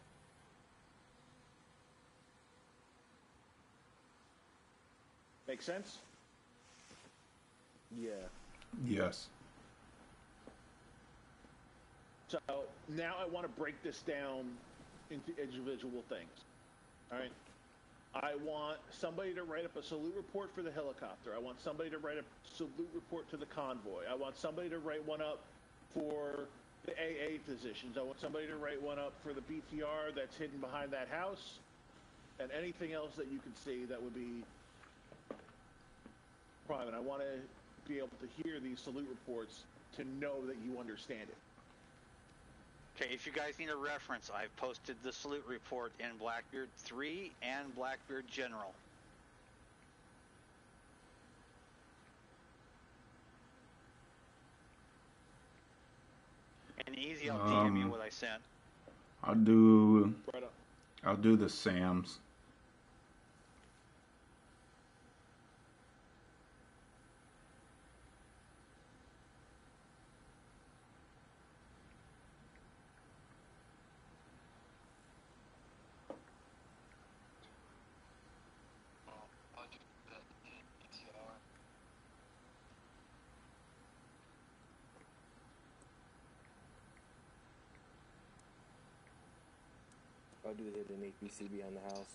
Make sense? Yeah. Yes. So now I want to break this down into individual things. All right. I want somebody to write up a salute report for the helicopter. I want somebody to write a salute report to the convoy. I want somebody to write one up for the AA positions. I want somebody to write one up for the BTR that's hidden behind that house, and anything else that you can see that would be private. I want to be able to hear these salute reports to know that you understand it. Okay, if you guys need a reference, I've posted the salute report in Blackbeard 3 and Blackbeard General. And easy, I'll DM you what I sent. I'll do Right up. I'll do the SAMs. I'll do the hidden APC behind the house.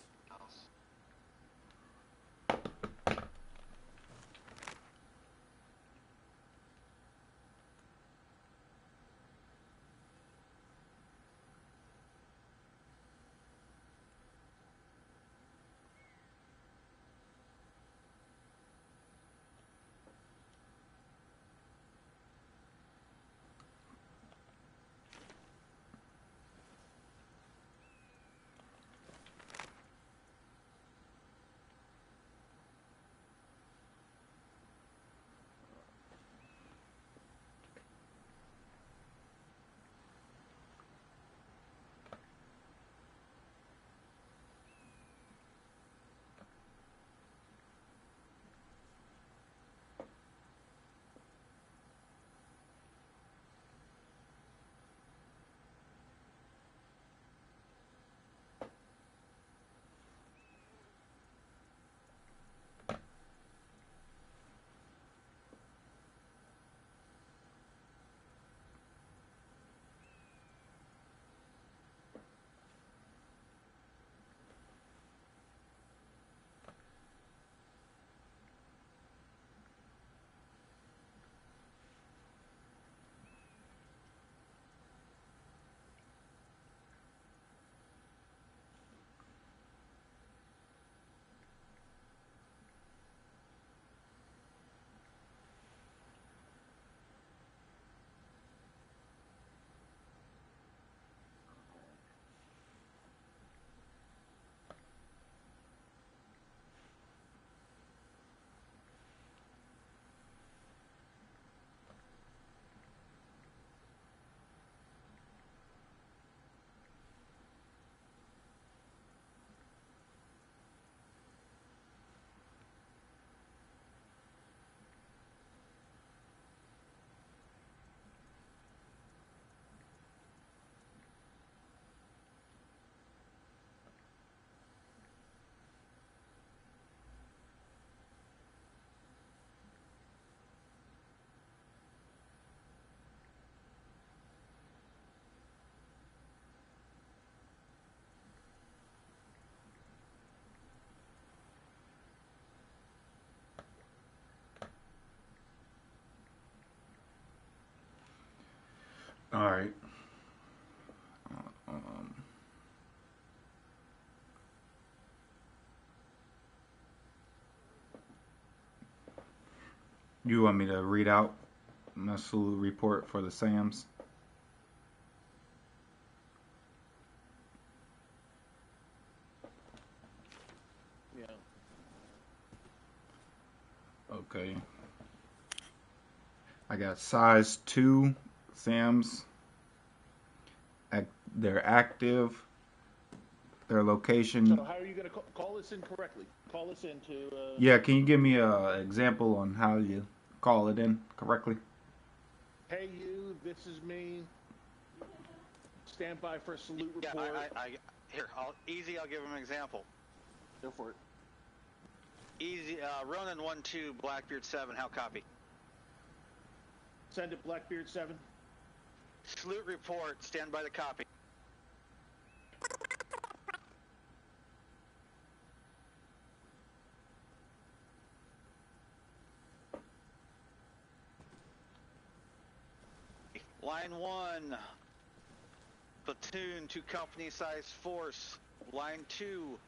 All right. Um, you want me to read out my salute report for the SAMs? Yeah. Okay. I got size 2 SAMs. They're active. Their location. So how are you going to call this in correctly? Call this in to... Yeah, can you give me an example on how you call it in correctly? Hey, you, this is me. Stand by for a salute report. Yeah, here, I'll give him an example. Go for it. Easy, Ronan 1-2, Blackbeard 7, how copy? Send it, Blackbeard 7. Salute report, stand by the copy. Line 1, platoon to company size force. Line 2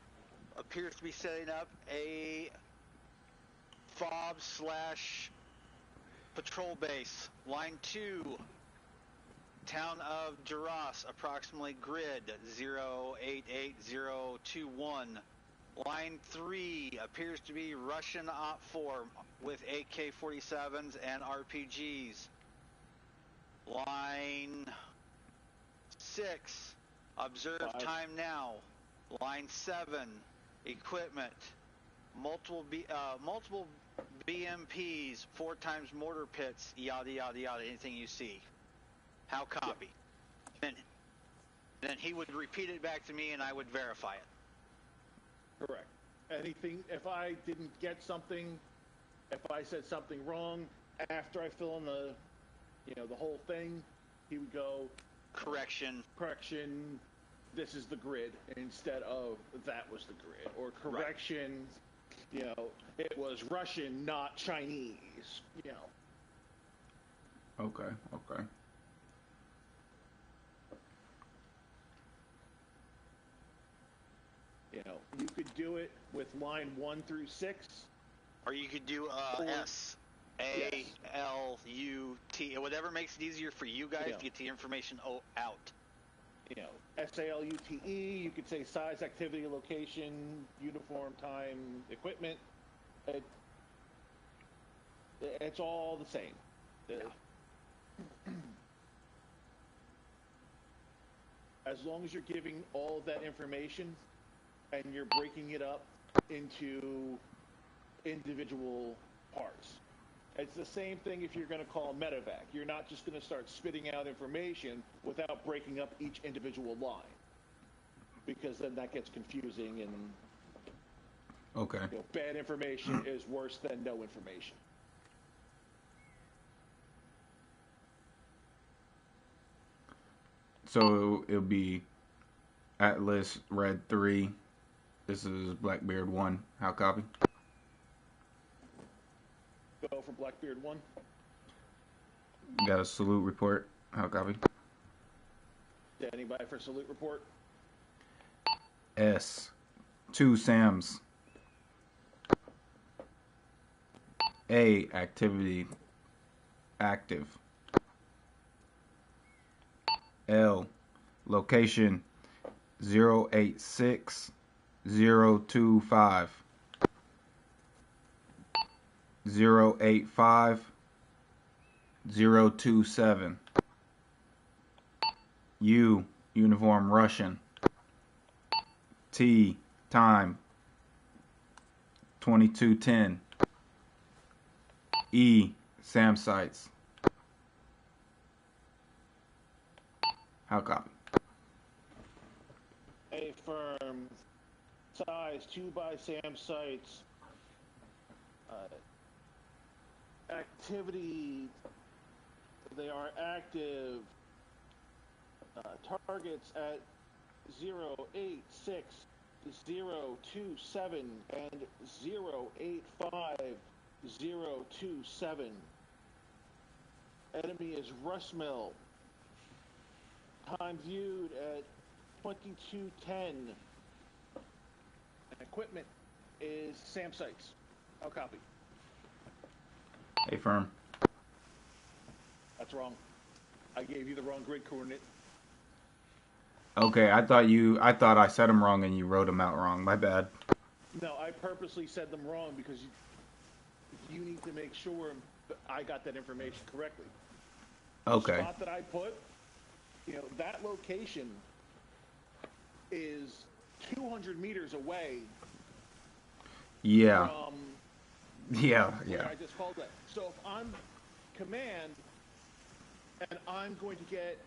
appears to be setting up a FOB/patrol base. Line 2, town of Duras, approximately grid 088021. Line 3 appears to be Russian OP4 with AK-47s and RPGs. Line 6, observe 5. time now. Line 7, equipment, multiple BMPs, 4 times mortar pits, yada yada yada. Anything you see, how copy? Then he would repeat it back to me, and I would verify it. Correct. Anything, if I didn't get something, if I said something wrong, after I fill in the whole thing, he would go, correction, this is the grid, instead of that was the grid. Or correction, right. It was Russian, not Chinese, Okay. You could do it with line 1 through 6. Or you could do S. A-L-U-T, whatever makes it easier for you guys to get the information out. S-A-L-U-T-E, you could say size, activity, location, uniform, time, equipment. It's all the same. As long as you're giving all of that information and you're breaking it up into individual parts. It's the same thing if you're going to call medevac. You're not just going to start spitting out information without breaking up each individual line, because then that gets confusing, and bad information is worse than no information. So it'll be Atlas Red 3. This is Blackbeard 1. How copy? Go for Blackbeard 1. Got a salute report. How copy? Anybody for salute report? S. 2 SAMs. A. Activity. Active. L. Location 086025. 085027. U. Uniform Russian. T. Time 2210. E. SAM sites. How copy? A firm, size 2 by SAM sites. Activity, they are active. Targets at 086027 and 085027. Enemy is Russmill. time viewed at 22:10. Equipment is Sam Sykes. I'll copy. Hey, firm. That's wrong. I gave you the wrong grid coordinate. Okay, I thought I said them wrong and you wrote them out wrong. My bad. No, I purposely said them wrong because you need to make sure that I got that information correctly. Okay. The spot that I put, that location is 200 meters away Yeah. from Yeah. where Yeah. I just called that. So if I'm command and I'm going to get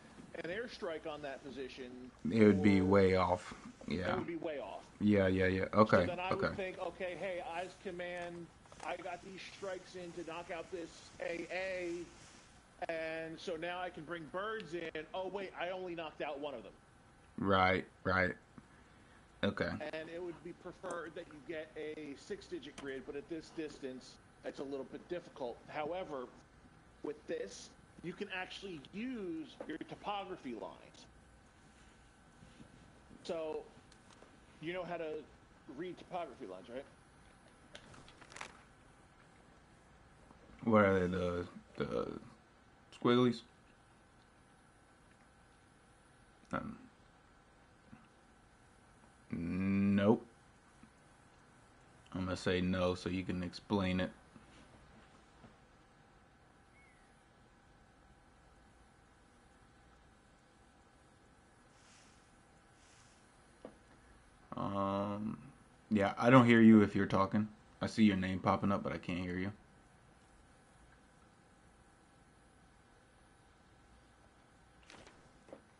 an airstrike on that position, It would be or- way off. It Yeah. would be way off. Yeah. Yeah. Yeah. Okay. So then I Okay. would think, okay, hey, as command, I got these strikes in to knock out this AA, and so now I can bring birds in. Oh, wait, I only knocked out one of them. Right. Right. Okay. And it would be preferred that you get a 6-digit grid, but at this distance, it's a little bit difficult. However, with this, you can actually use your topography lines. So, you know how to read topography lines, right? What are they? The squigglies? Nope. I'm gonna say no so you can explain it. Yeah, I don't hear you if you're talking. I see your name popping up, but I can't hear you.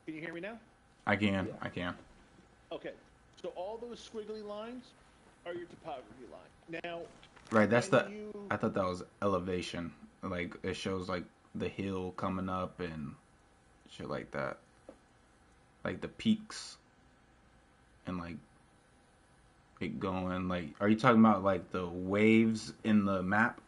Can you hear me now? I can. I can. Okay. So all those squiggly lines are your topography line. Now, Right, that's when the. you- I thought that was elevation. Like it shows like the hill coming up and shit like that. Like the peaks and like it going. Like, are you talking about like the waves in the map?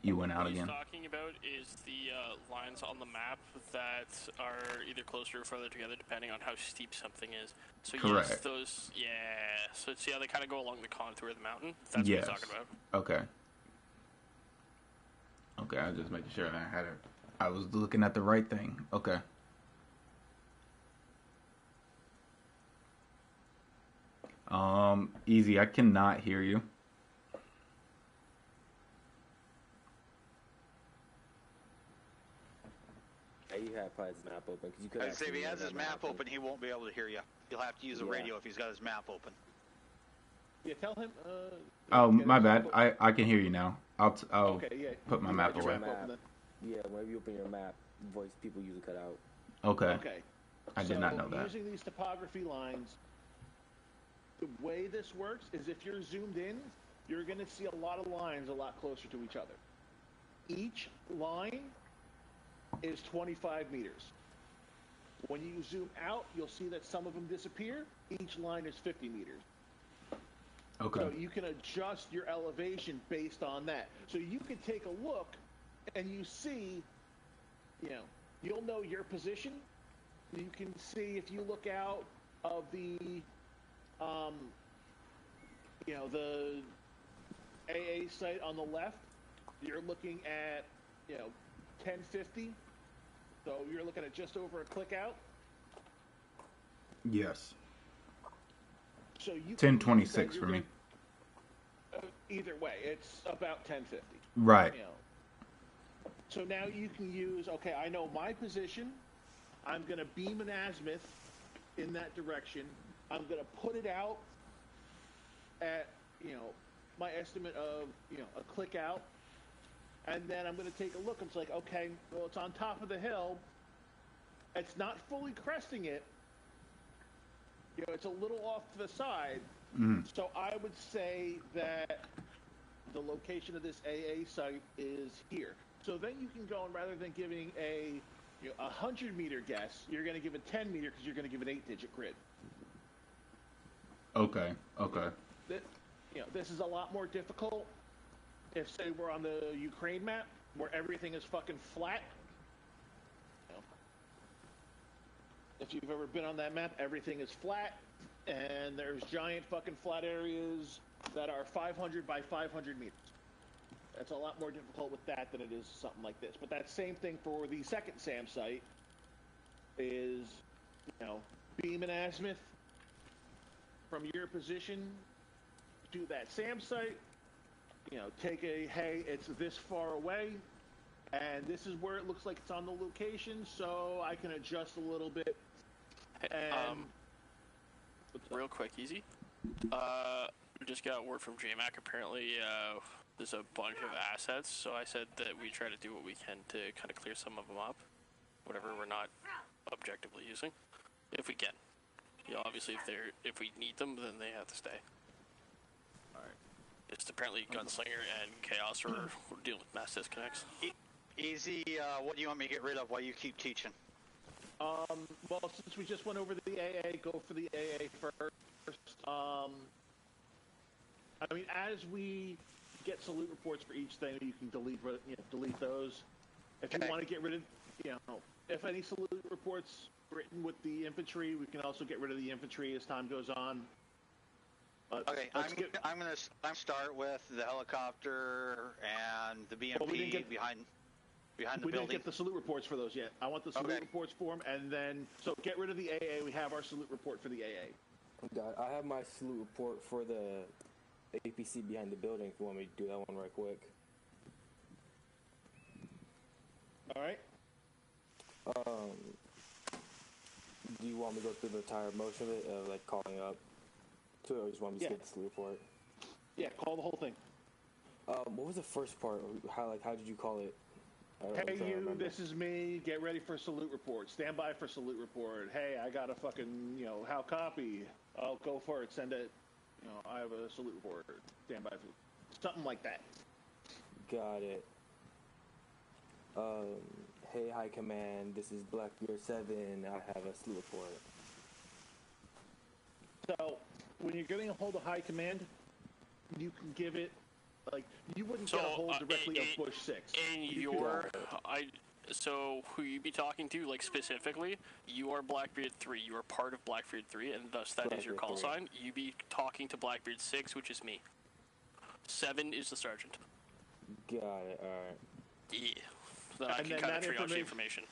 You went out What he's again. talking about is the lines on the map that are either closer or further together depending on how steep something is. So yes, Correct. those, yeah. So see how they kind of go along the contour of the mountain? That's Yes. what he's talking about. Okay. Okay, I was just making sure that I had it. I was looking at the right thing. Okay. Easy. I cannot hear you. Yeah, you have probably his map open because you could. I'd say if actually he has have his that map open, he won't be able to hear you. You'll have to use a Yeah. radio if he's got his map open. Yeah, tell him. Oh, get my his bad. map open. I can hear you now. I'll Okay, yeah. put my You map got your away. map open then? Yeah, whenever you open your map, voice people usually cut out. Okay. Okay. I did not know that. Using these topography lines, the way this works is if you're zoomed in, you're going to see a lot of lines a lot closer to each other. Each line is 25 meters. When you zoom out, you'll see that some of them disappear. Each line is 50 meters. Okay. So you can adjust your elevation based on that. So you can take a look and you see, you'll know your position. You can see if you look out of the, the AA site on the left, you're looking at, 1050. So you're looking at just over a click out. Yes. So you 1026 for me. Either way, it's about 1050. Right. So now you can use, okay, I know my position. I'm going to beam an azimuth in that direction. I'm going to put it out at, my estimate of, a click out. And then I'm going to take a look. It's like, okay, well, it's on top of the hill. It's not fully cresting it. It's a little off to the side. Mm. So I would say that the location of this AA site is here. So then you can go and rather than giving a 100-meter guess, you're going to give a 10-meter because you're going to give an 8-digit grid. Okay. Okay. this is a lot more difficult if, say, we're on the Ukraine map, where everything is fucking flat. If you've ever been on that map, everything is flat, and there's giant fucking flat areas that are 500 by 500 meters. That's a lot more difficult with that than it is something like this. But that same thing for the second SAM site is, beam and azimuth from your position to that SAM site. Take hey, it's this far away, and this is where it looks like it's on the location, so I can adjust a little bit. And real quick, easy. Just got word from JMac. Apparently, there's a bunch of assets, so I said that we try to do what we can to kind of clear some of them up, whatever we're not objectively using, if we can. Obviously, if we need them, then they have to stay. All right. It's apparently Gunslinger and Chaos are dealing with mass disconnects. Easy. What do you want me to get rid of while you keep teaching? Well, since we just went over the AA, go for the AA first. I mean, as we get salute reports for each thing, you can delete those. If you want to get rid of, if any salute reports written with the infantry, we can also get rid of the infantry as time goes on. Okay, I'm gonna start with the helicopter and the BMP behind the building. We didn't get the salute reports for those yet. I want the salute reports for them, and then so get rid of the AA. We have our salute report for the AA. God, I have my salute report for the APC behind the building. If you want me to do that one right quick. All right. Do you want me to go through the entire motion of it, like calling up? So I just want me to skip the salute report. Yeah, call the whole thing. What was the first part? How did you call it? Hey, you, this is me. Get ready for salute report. Stand by for salute report. Hey, I got a fucking, how copy? I'll go for it. Send it. I have a salute report. Stand by for something like that. Got it. Hey, High Command. This is Blackbeard 7. I have a salute report. So, when you're getting a hold of High Command, you can give it, you wouldn't get a hold directly of Bush 6. So, who you be talking to, specifically, you are Blackbeard 3. You are part of Blackbeard 3, and thus that is your call sign. You be talking to Blackbeard 6, which is me. 7 is the sergeant. Got it, alright. Yeah. So then I can kind of triage the information.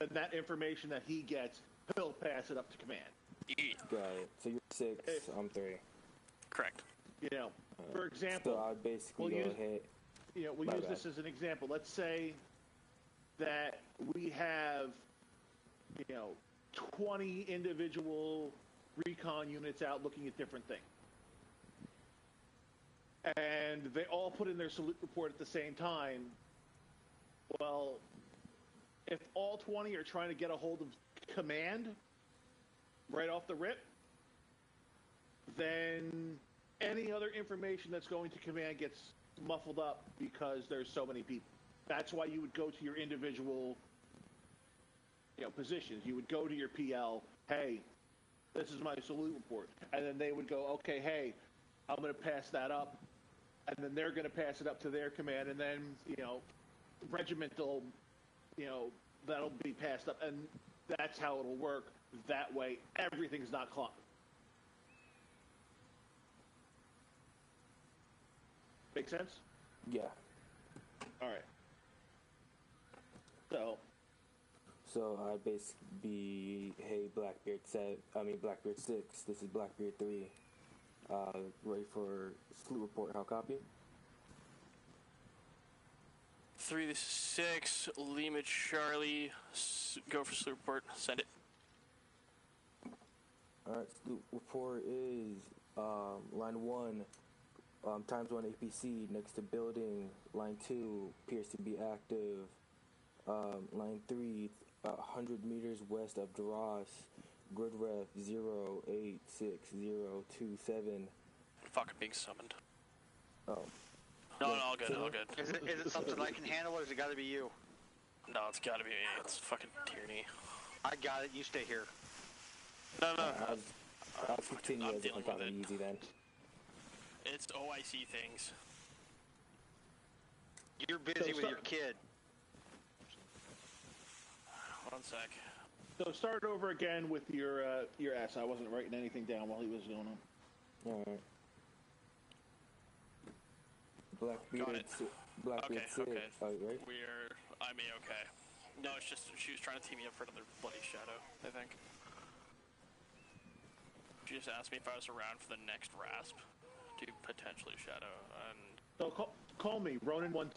Then that information that he gets, he'll pass it up to command. Yeah. Got it. So you're 6, I'm 3. Correct. For example, so I'd basically go ahead. We'll use this as an example. Let's say that we have, 20 individual recon units out looking at different things. And they all put in their salute report at the same time. Well, if all 20 are trying to get a hold of command right off the rip, then any other information that's going to command gets muffled up because there's so many people. That's why you would go to your individual, positions. You would go to your PL, hey, this is my salute report. And then they would go, okay, hey, I'm going to pass that up. And then they're going to pass it up to their command. And then, regimental, that'll be passed up. And that's how it'll work. That way, everything's not clocked. Make sense? Yeah. All right. So I'd basically be, hey, Blackbeard 6. This is Blackbeard 3. Ready for salute report. How copy? 3 to 6. Lima Charlie. Go for salute report. Send it. All right. Salute report is line 1. Times 1 APC next to building. Line 2 appears to be active. Line 3, 100 meters west of Duras. Grid ref 086027. Fucking being summoned. Oh. No, all good, all good. Is it something I can handle, or has it got to be you? No, it's gotta be me. It's fucking Tierney. I got it. You stay here. No. I'll continue I'm as if I'm dealing with talking it. easy then. It's OIC things. You're busy with your kid. One sec. So start over again with your S. I wasn't writing anything down while he was doing them. Alright. Blackbeard. Got it. Blackbeard Okay. Oh, right? I'm A-okay. No, it's just she was trying to tee me up for another bloody shadow, I think. She just asked me if I was around for the next rasp to potentially shadow, and... So call me, Ronin 1-2. Alright.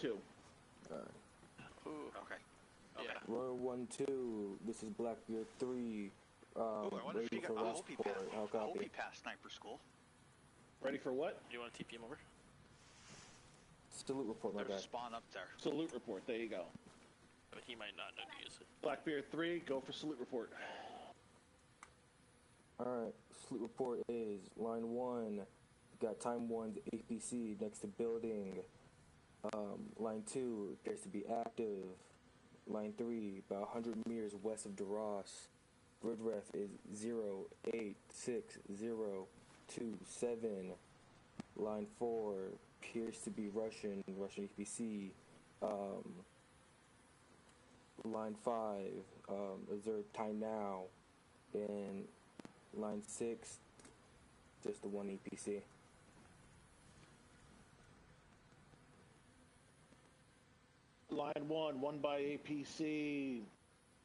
Ooh. Okay. Yeah. Ronin 1-2, this is Blackbeard 3. Ooh, I wonder if Ready he for got. I hope he Westport. passed. How I hope copy? he passed sniper school. Ready for what? Do you want to TP him over? Salute report, my There's a guy. spawn up there. Salute report. There you go. But he might not know to use it. Blackbeard 3, go for salute report. Alright, salute report is line 1, got time 1's APC next to building. Line 2 appears to be active. Line 3, about 100 meters west of Duras. Grid ref is 086027. Line 4 appears to be Russian APC. Line 5, observe time now. And line 6, just the one APC. Line 1 by APC.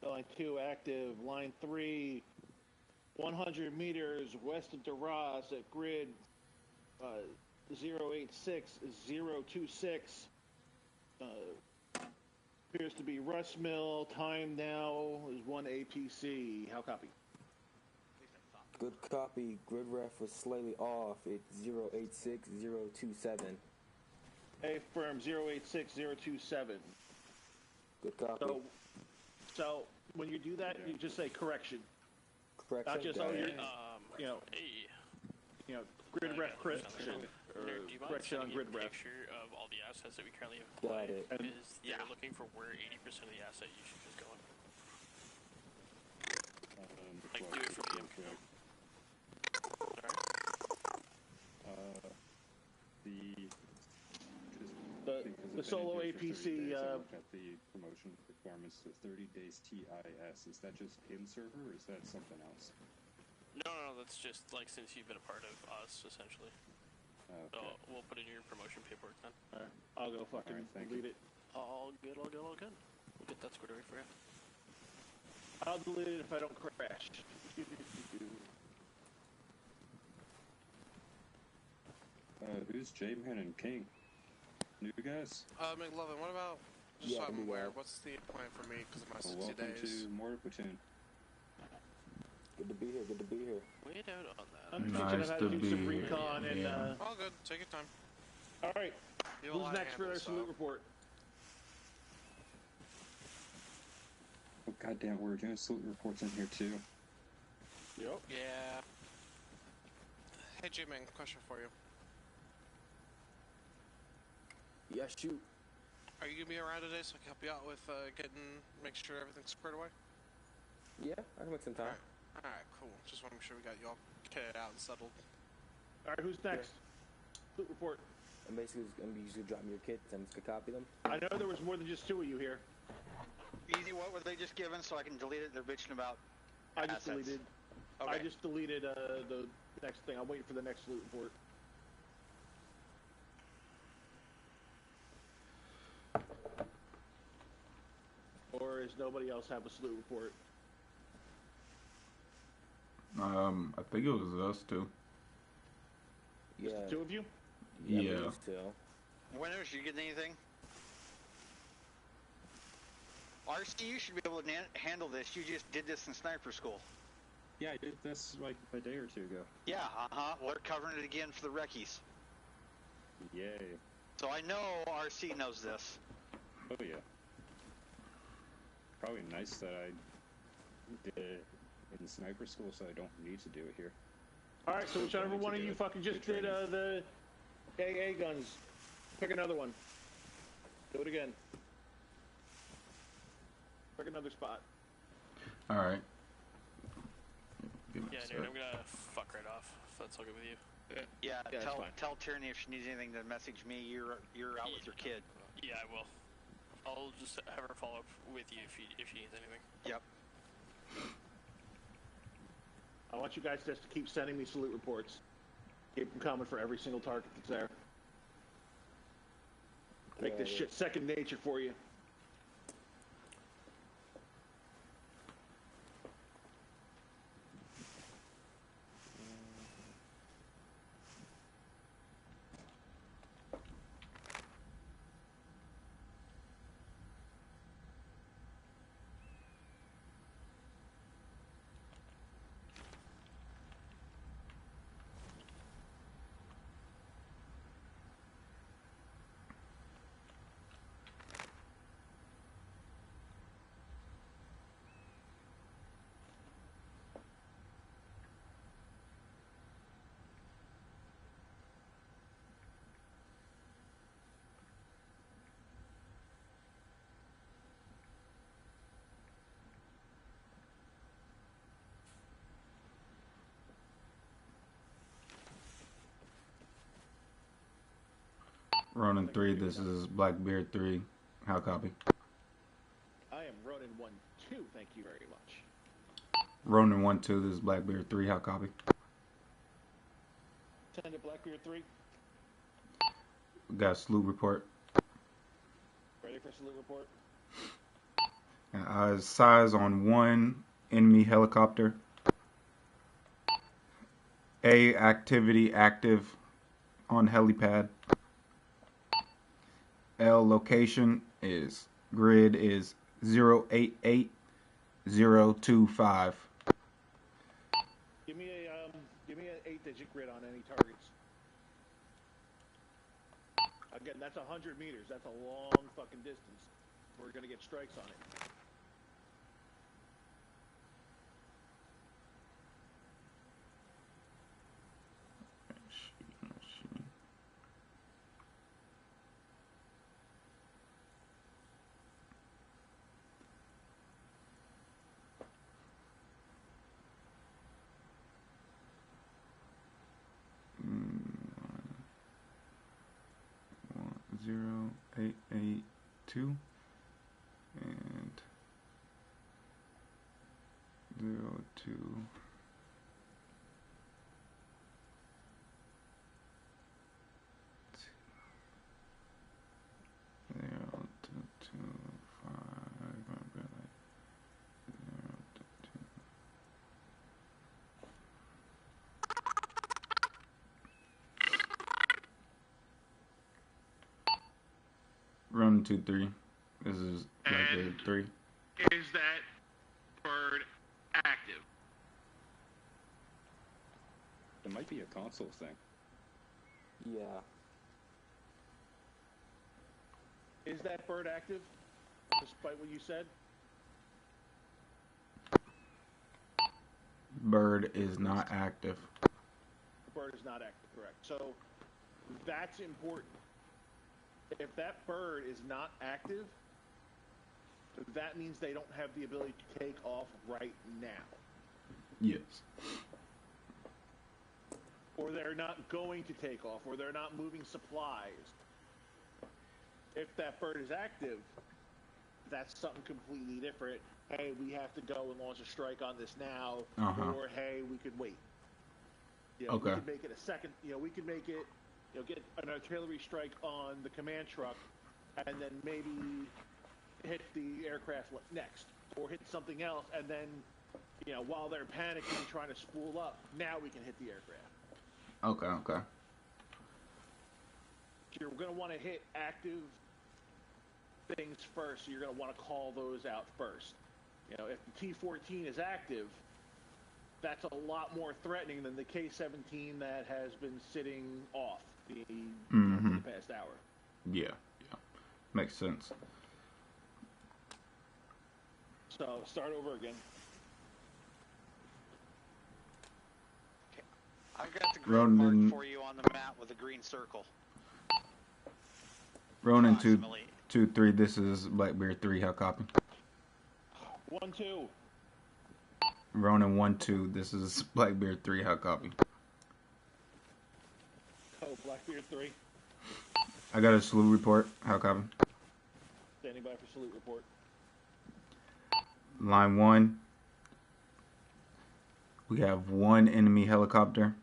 Line 2 active. Line 3, 100 meters west of Duras at grid 086026. Appears to be Russ Mill. Time now is 1 APC. How copy? Good copy. Grid ref was slightly off. It's 086027. A firm 086027. Good copy. So when you do that, you just say correction. Correction. Not just got it. Hey. Grid ref correction. Do you mind Correction on sending me grid a ref. picture of all the assets that we currently have in Got play? it. Because they're looking for where 80% of the asset usage is going. Like, do it for me. Sorry? The solo APC. Look at the promotion performance to 30 days TIS. Is that just in server or is that something else? No, that's just like since you've been a part of us, essentially. Okay. So we'll put in your promotion paperwork then. I'll go fucking delete it. All good. We'll get that squared away for you. I'll delete it if I don't crash. Who's J-Man and King? New guys? McLovin, what about, just so Yeah, I'm we aware, will. what's the plan for me because of my 60 Welcome days? to Mortar Platoon. Good to be here. Good to be here. Wait out on that. I'm Nice teaching them how to to do be some here. recon and Yeah. All good. Take your time. all right. You have a lot Who's of next for their handles, salute so- report? Oh goddamn, we're doing salute reports in here too. Yep. Yeah. Hey, J-Man, question for you. Yeah, shoot. Are you gonna be around today so I can help you out with make sure everything's squared away? Yeah, I can make some time. Alright, cool. Just want to make sure we got you all kitted out and settled. All right. Who's next? Salute report. I'm basically just gonna be usually dropping your kits. I'm just gonna copy them. I know there was more than just 2 of you here. Easy, what were they just given so I can delete it? They're bitching about I just assets. deleted. Okay. I just deleted the next thing. I'm waiting for the next salute report. Or does nobody else have a salute report? I think it was us too. Yeah. The 2 of you? Yeah. Still. Winners, you get anything? RC, you should be able to handle this. You just did this in sniper school. Yeah, I did this like a day or 2 ago. Yeah, Well, they're covering it again for the recce's. Yay. So I know RC knows this. Oh yeah. Probably nice that I did it in sniper school so I don't need to do it here. All right, so whichever Don't need one to of do you it. fucking just Good did training. the AA guns, pick another one. Do it again. Pick another spot. All right. Give me Yeah, a dude, sec. I'm gonna fuck right off, if that's all good with you. Yeah, that's fine. tell Tierney if she needs anything to message me. You're out with your kid. Yeah, I will. I'll just have her follow up with you if she needs anything. Yep. I want you guys just to keep sending me salute reports. Keep them coming for every single target that's there. Make this shit second nature for you. Ronin 3, this is Blackbeard 3. How copy? I am Ronin 1-2, thank you very much. Ronin 1-2, this is Blackbeard 3. How copy? Send it Blackbeard 3. We got a salute report. Ready for salute report? Size on 1 enemy helicopter. A activity active on helipad. L location is grid is 088025. Give me an 8-digit grid on any targets. Again, that's 100 meters. That's a long fucking distance. We're gonna get strikes on it. Zero 882 and 02. Run 2-3. This is Blackbeard 3. Is that bird active? It might be a console thing. Yeah. Is that bird active? Despite what you said? Bird is not active. The bird is not active, correct. So that's important. If that bird is not active, that means they don't have the ability to take off right now. Yes. Or they're not going to take off, or they're not moving supplies. If that bird is active, that's something completely different. Hey, we have to go and launch a strike on this now, or hey, we could wait. You know, okay. We could make it a second. You know, we could make it. You know, get an artillery strike on the command truck, and then maybe hit the aircraft next, or hit something else, and then, you know, while they're panicking and trying to spool up, now we can hit the aircraft. Okay. You're going to want to hit active things first, so you're going to want to call those out first. You know, if the T-14 is active, that's a lot more threatening than the K-17 that has been sitting off for the past hour. Yeah. Makes sense. So, start over again. Okay. I've got the green Ronin mark for you on the map with a green circle. Ronin 2-3, this is Blackbeard 3, how copy? 1-2. Ronin 1-2, this is Blackbeard 3, how copy? Blackbeard 3. I got a salute report. How copy? Standing by for salute report. Line 1. We have 1 enemy helicopter.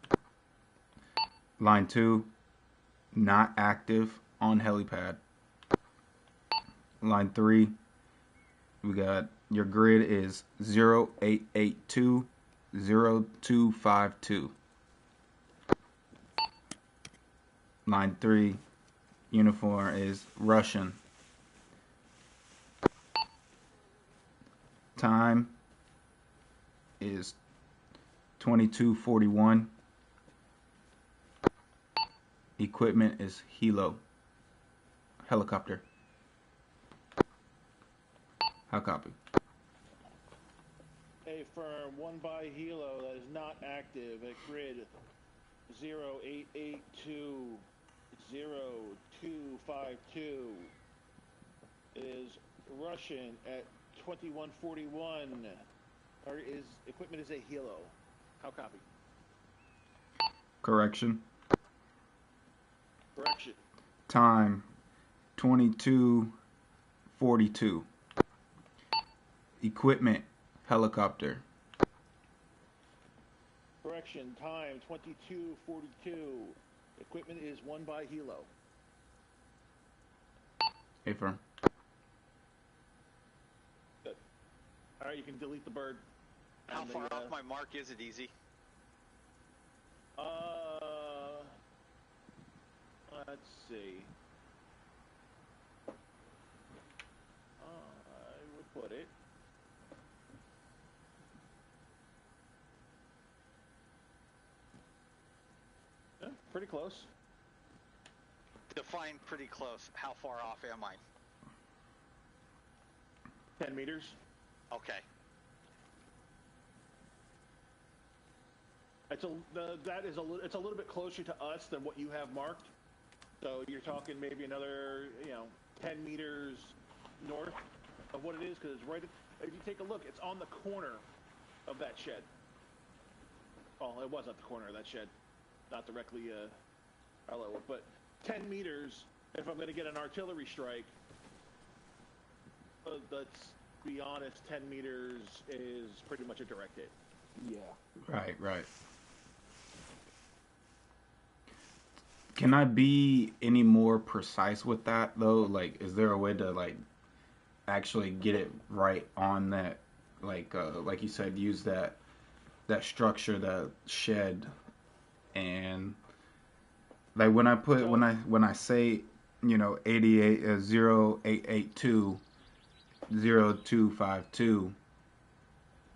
Line 2. Not active on helipad. Line 3. We got your grid is 0882 0252. Line 3. Uniform is Russian. Time is 22:41. Equipment is helo. Helicopter. How copy? A firm 1 by Helo that is not active at grid 0882 0252 is Russian at 2141. Or is equipment is a Helo. How copy? Correction. Correction. Time 22:42. Equipment helicopter. Correction. Time 22:42. Equipment is 1 by Helo. Affirm. Good. All right, you can delete the bird. How And far the, off my mark is it, Easy? Let's see. I would put it. Yeah, pretty close. Define pretty close. How far off am I? 10 meters. Okay. It's it's a little bit closer to us than what you have marked. So you're talking maybe another 10 meters north of what it is, because it's right. If you take a look, it's on the corner of that shed. Oh, it was at the corner of that shed, not directly parallel, but 10 meters. If I'm going to get an artillery strike, let's be honest, 10 meters is pretty much a direct hit. Yeah. Right. Can I be any more precise with that though? Like, is there a way to like actually get it right on that? Like you said, use that structure, that shed, and like when I say 88 0882 0252,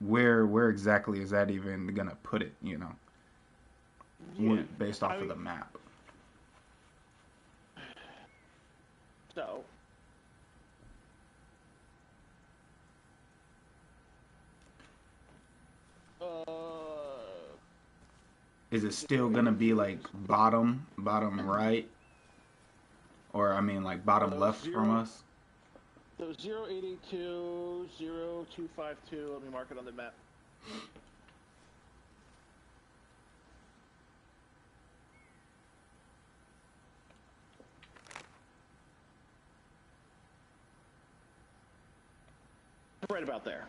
where exactly is that even gonna put it? Based off of the map. So, is it still gonna be like bottom right, or I mean like bottom left from us? So 0882 0252. Let me mark it on the map. Right about there.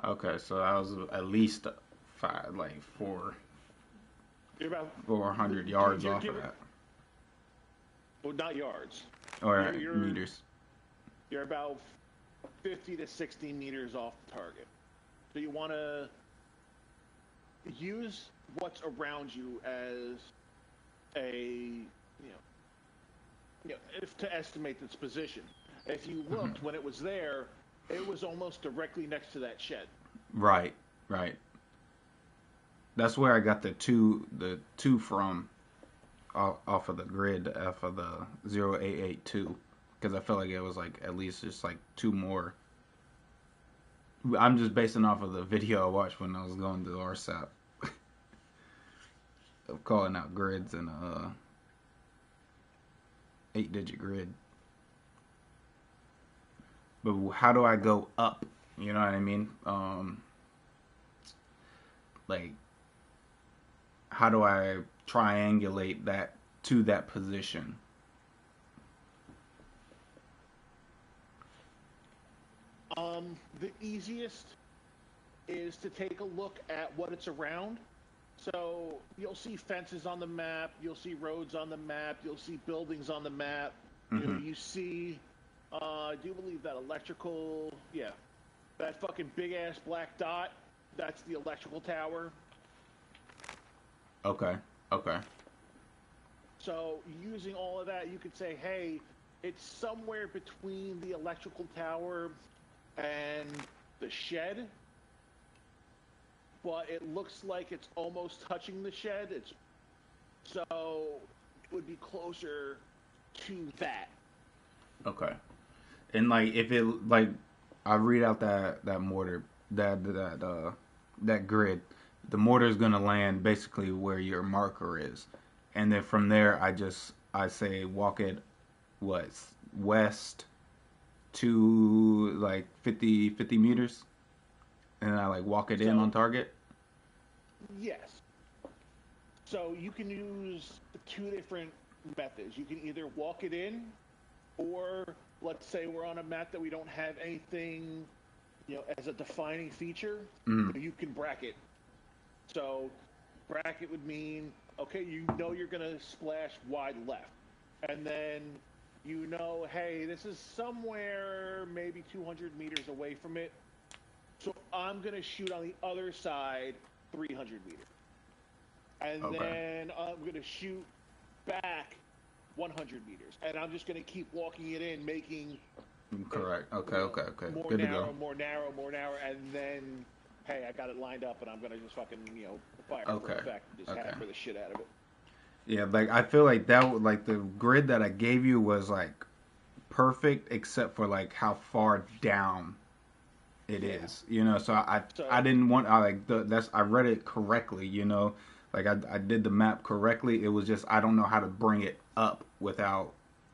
Okay, so I was at least You're about 400 yards you're off of that. Well, not yards. Or meters. You're about 50 to 60 meters off the target. So you want to use what's around you as to estimate its position. If you looked when it was there, it was almost directly next to that shed. Right. That's where I got the two from off of the grid, off of the 0882, because I felt like it was like at least just like 2 more. I'm just basing off of the video I watched when I was going to RSAP of calling out grids and 8-digit grid. But how do I go up? You know what I mean? Like, how do I triangulate that to that position? The easiest is to take a look at what it's around. So you'll see fences on the map, you'll see roads on the map, you'll see buildings on the map. You see, I do believe that electrical, that fucking big ass black dot, that's the electrical tower. Okay. So using all of that, you could say, hey, it's somewhere between the electrical tower and the shed, but it looks like it's almost touching the shed. So it would be closer to that. Okay. And like if it like I read out that mortar that grid, the mortar is gonna land basically where your marker is, and then from there I say walk it west to like 50 meters, and I like walk it in on target. Yes. So you can use two different methods. You can either walk it in, or let's say we're on a map that we don't have anything, as a defining feature. You can bracket. So bracket would mean, okay, you're gonna splash wide left, and then hey, this is somewhere maybe 200 meters away from it. So I'm gonna shoot on the other side 300 meters. And then I'm going to shoot back 100 meters. And I'm just going to keep walking it in, making... Correct. Okay. More Good narrow, to go. more narrow. And then, hey, I got it lined up, and I'm going to just fucking, fire for effect. Just hammer the shit out of it. Yeah, like, I feel like like, the grid that I gave you was, like, perfect, except for, like, how far down it is, so I didn't want, I read it correctly, like I did the map correctly. It was just, I don't know how to bring it up without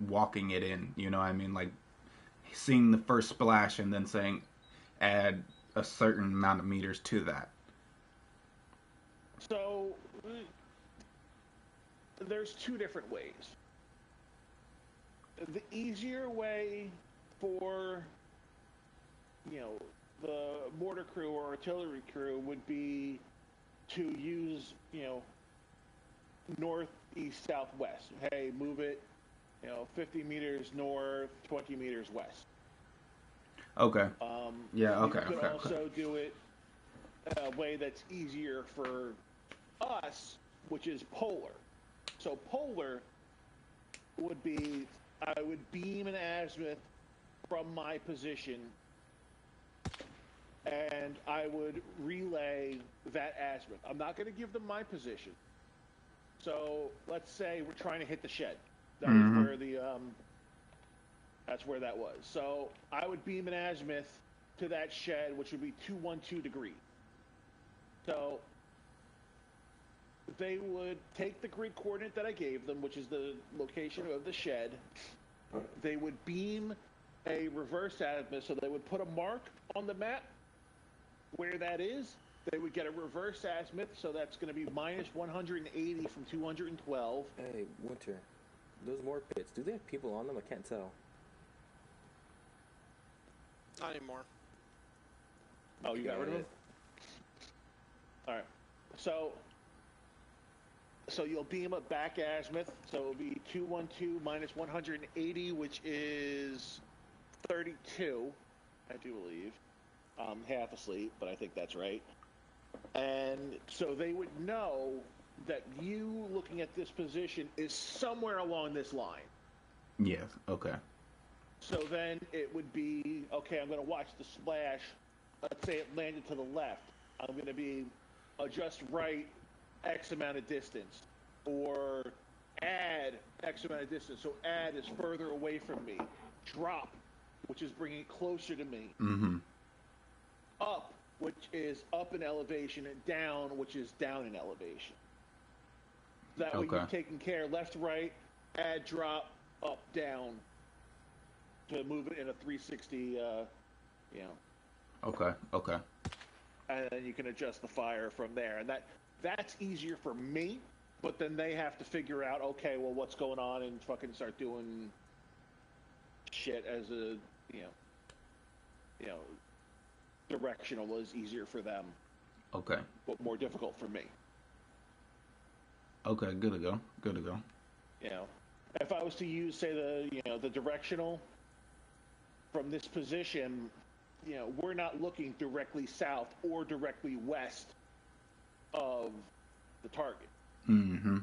walking it in, what I mean? Like seeing the first splash and then saying add a certain amount of meters to that. So there's two different ways. The easier way for, the mortar crew or artillery crew would be to use, north, east, southwest. Hey, move it, 50 meters north, 20 meters west. Okay. You could also do it a way that's easier for us, which is polar. So polar would be, I would beam an azimuth from my position, and I would relay that azimuth. I'm not going to give them my position. So let's say we're trying to hit the shed. That is where that's where that was. So I would beam an azimuth to that shed, which would be 212 degrees. So they would take the grid coordinate that I gave them, which is the location of the shed. They would beam a reverse azimuth, so they would put a mark on the map where that is. They would get a reverse azimuth, so that's going to be minus 180 from 212. Hey, Winter, those more pits, do they have people on them? I can't tell. Not anymore. Oh, you got rid of them? All right. So you'll beam a back azimuth, so it'll be 212 minus 180, which is 32, I do believe. I'm half asleep, but I think that's right. And so they would know that you looking at this position is somewhere along this line. Yes, okay. So then it would be, okay, I'm going to watch the splash. Let's say it landed to the left. I'm going to be adjust right X amount of distance, or add X amount of distance. So add is further away from me. Drop, which is bringing it closer to me. Up, which is up in elevation, and down, which is down in elevation. That way you're taking care left, right, add, drop, up, down, to move it in a 360, Okay. And then you can adjust the fire from there. And that's easier for me But then they have to figure out, okay, well, what's going on, and fucking start doing shit as a, you know, directional is easier for them, Okay. but more difficult for me. Okay, good to go. Good to go. You know, if I was to use, say, the directional from this position, we're not looking directly south or directly west of the target. Mm-hmm.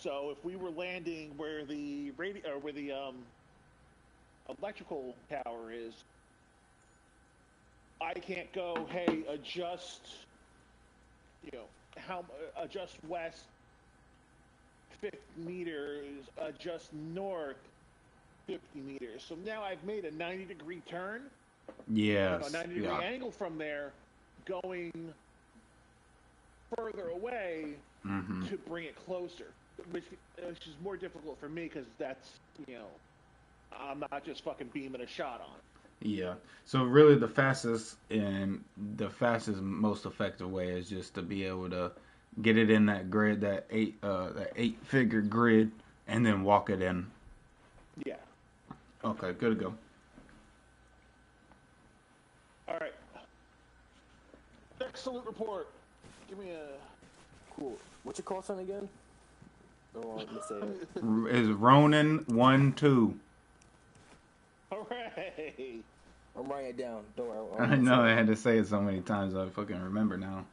So if we were landing where the electrical tower is, I can't go, hey, adjust west 50 meters, adjust north 50 meters. So now I've made a 90-degree turn. Yes. A 90-degree angle from there, going further away to bring it closer, which is more difficult for me because that's, I'm not just fucking beaming a shot on. Yeah. So really the fastest most effective way is just to be able to get it in that grid, that 8-figure grid, and then walk it in. Yeah. Okay, good to go. All right. Next salute report. Give me a... Cool. What's your call sign again? Oh, let me say it. Is Ronin 1-2. Hooray! I'm writing it down. Don't worry. I know I had to say it so many times. I fucking remember now.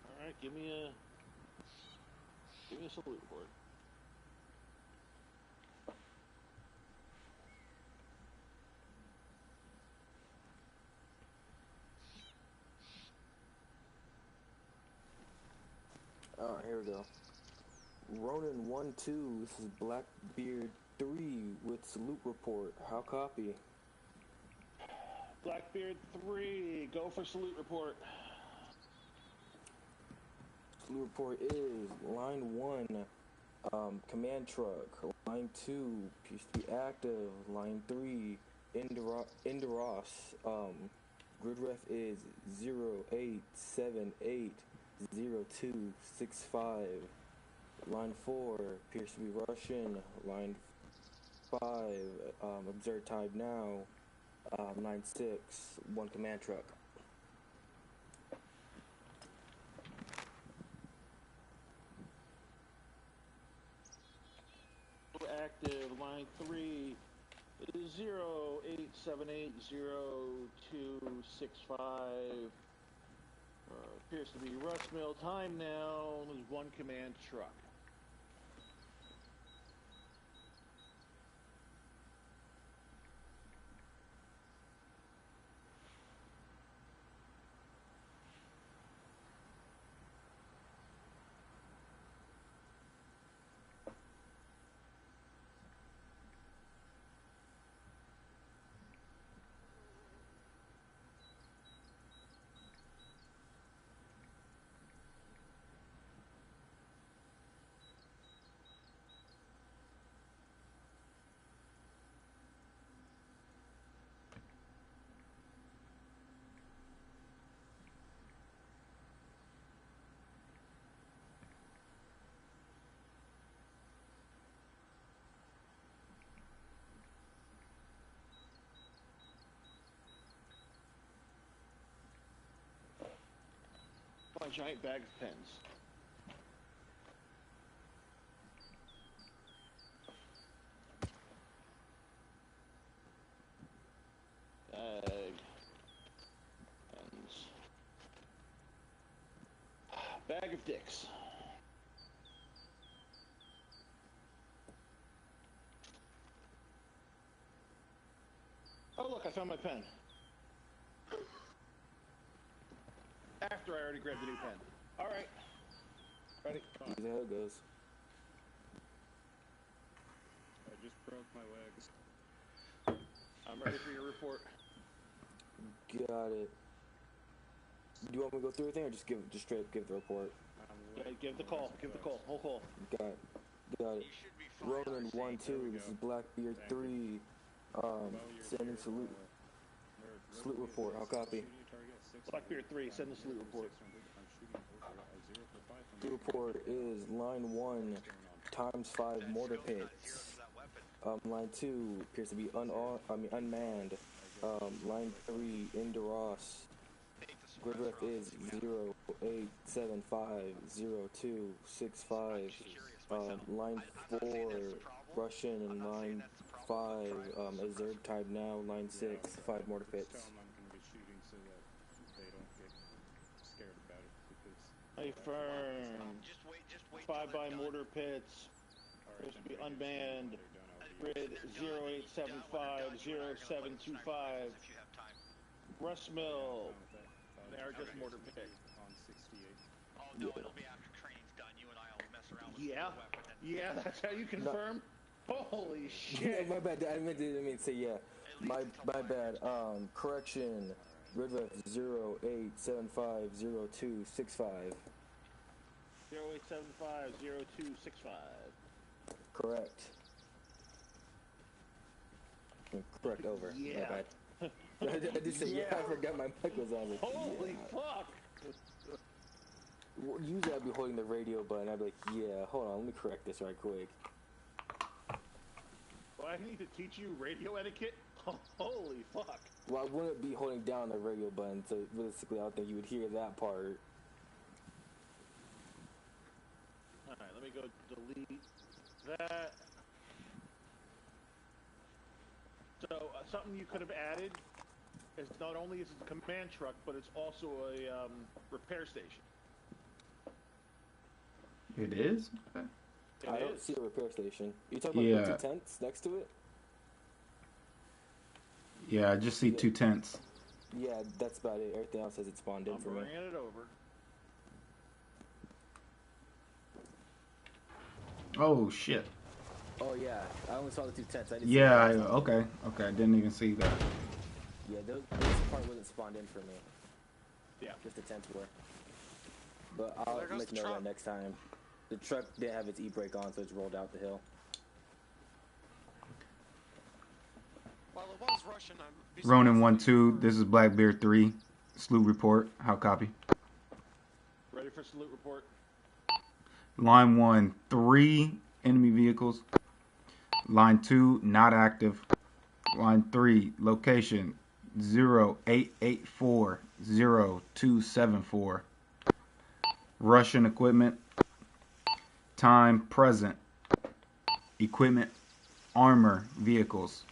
All right, give me a salute report. Alright, here we go. Ronin 1-2, this is Blackbeard 3 with salute report. How copy? Blackbeard 3, go for salute report. Salute report is line 1, command truck. Line 2, appears to be active. Line 3, Inderos. Grid ref is 08780265. Line 4 appears to be Russian. Line 5, observe time now. Line 6, 1 command truck. Active, line 3 is 08780265. Appears to be Russ Mill time now. There's 1 command truck. A giant bag of pens. Pens. Bag of dicks. Oh look, I found my pen. After I already grabbed the new pen. Alright. Ready? Come on. See how it goes. I just broke my legs. I'm ready for your report. Got it. Do you want me to go through everything or just straight give the report? Yeah, give the call. Give the call. Whole call. Got it. Ronin 1-2, this is Blackbeard 3. Sending salute report. I'll copy. Blackbeard 3, send the salute report. report is line 1 times 5 mortar pits. Line 2 appears to be unmanned. Line 3 Indoros. Grid ref is 08750265. Line 4 Russian, and line 5 Azerb type now. Line 6 5 mortar pits. Tell them I'm going to be shooting so that they don't get scared about it because. Affirm. Just wait 5 by mortar pits. Supposed to be unmanned. Grid 08750725. Russ Mill. They are just mortar pits. On 68. Oh no, it'll be after training's done. You and I will mess around with Yeah. the weapon. Yeah, that's how you confirm. Holy Yeah, shit. my bad. I mean to say yeah. My bad. Correction. Grid ref 08750265. 08750265. Correct. Correct, over. Yeah. My bad. I just said yeah. I forgot my mic was on. Like, Holy fuck. Usually I'd be holding the radio button. I'd be like, yeah, hold on, let me correct this right quick. Well, I need to teach you radio etiquette? Holy fuck. Well, I wouldn't be holding down the radio button, so realistically I don't think you would hear that part. Alright, let me go delete that. So, something you could have added is not only is it a command truck, but it's also a repair station. It is? Okay. I don't see a repair station. You talking about the 2 tents next to it? Yeah, I just see 2 tents. Yeah, that's about it. Everything else says it spawned in for me. I'm bringing it over. Oh shit. Oh yeah, I only saw the 2 tents. I didn't Yeah, see okay. I didn't even see that. Yeah, this part wasn't spawned in for me. Yeah. Just the tents were. But I'll make note of that next time. The truck didn't have its e-brake on, so it's rolled out the hill. While it was Russian, Ronin 1-2, this is Blackbeard 3. Salute report. How copy? Ready for salute report. Line 1, 3 enemy vehicles. Line 2, not active. Line 3, location 08840274. Russian equipment. Time present. Equipment. Armor vehicles.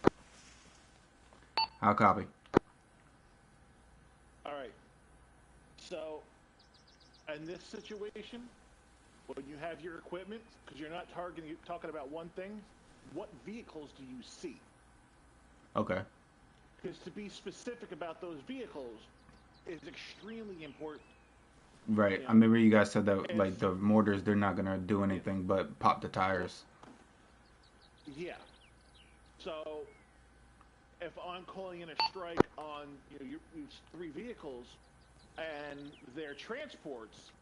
How copy? Alright. So, in this situation, when you have your equipment, because you're not talking about one thing, what vehicles do you see? Okay. Because to be specific about those vehicles is extremely important. Right. Yeah. I remember you guys said that, like, the mortars, they're not going to do anything but pop the tires. Yeah. So, if I'm calling in a strike on your 3 vehicles and their transports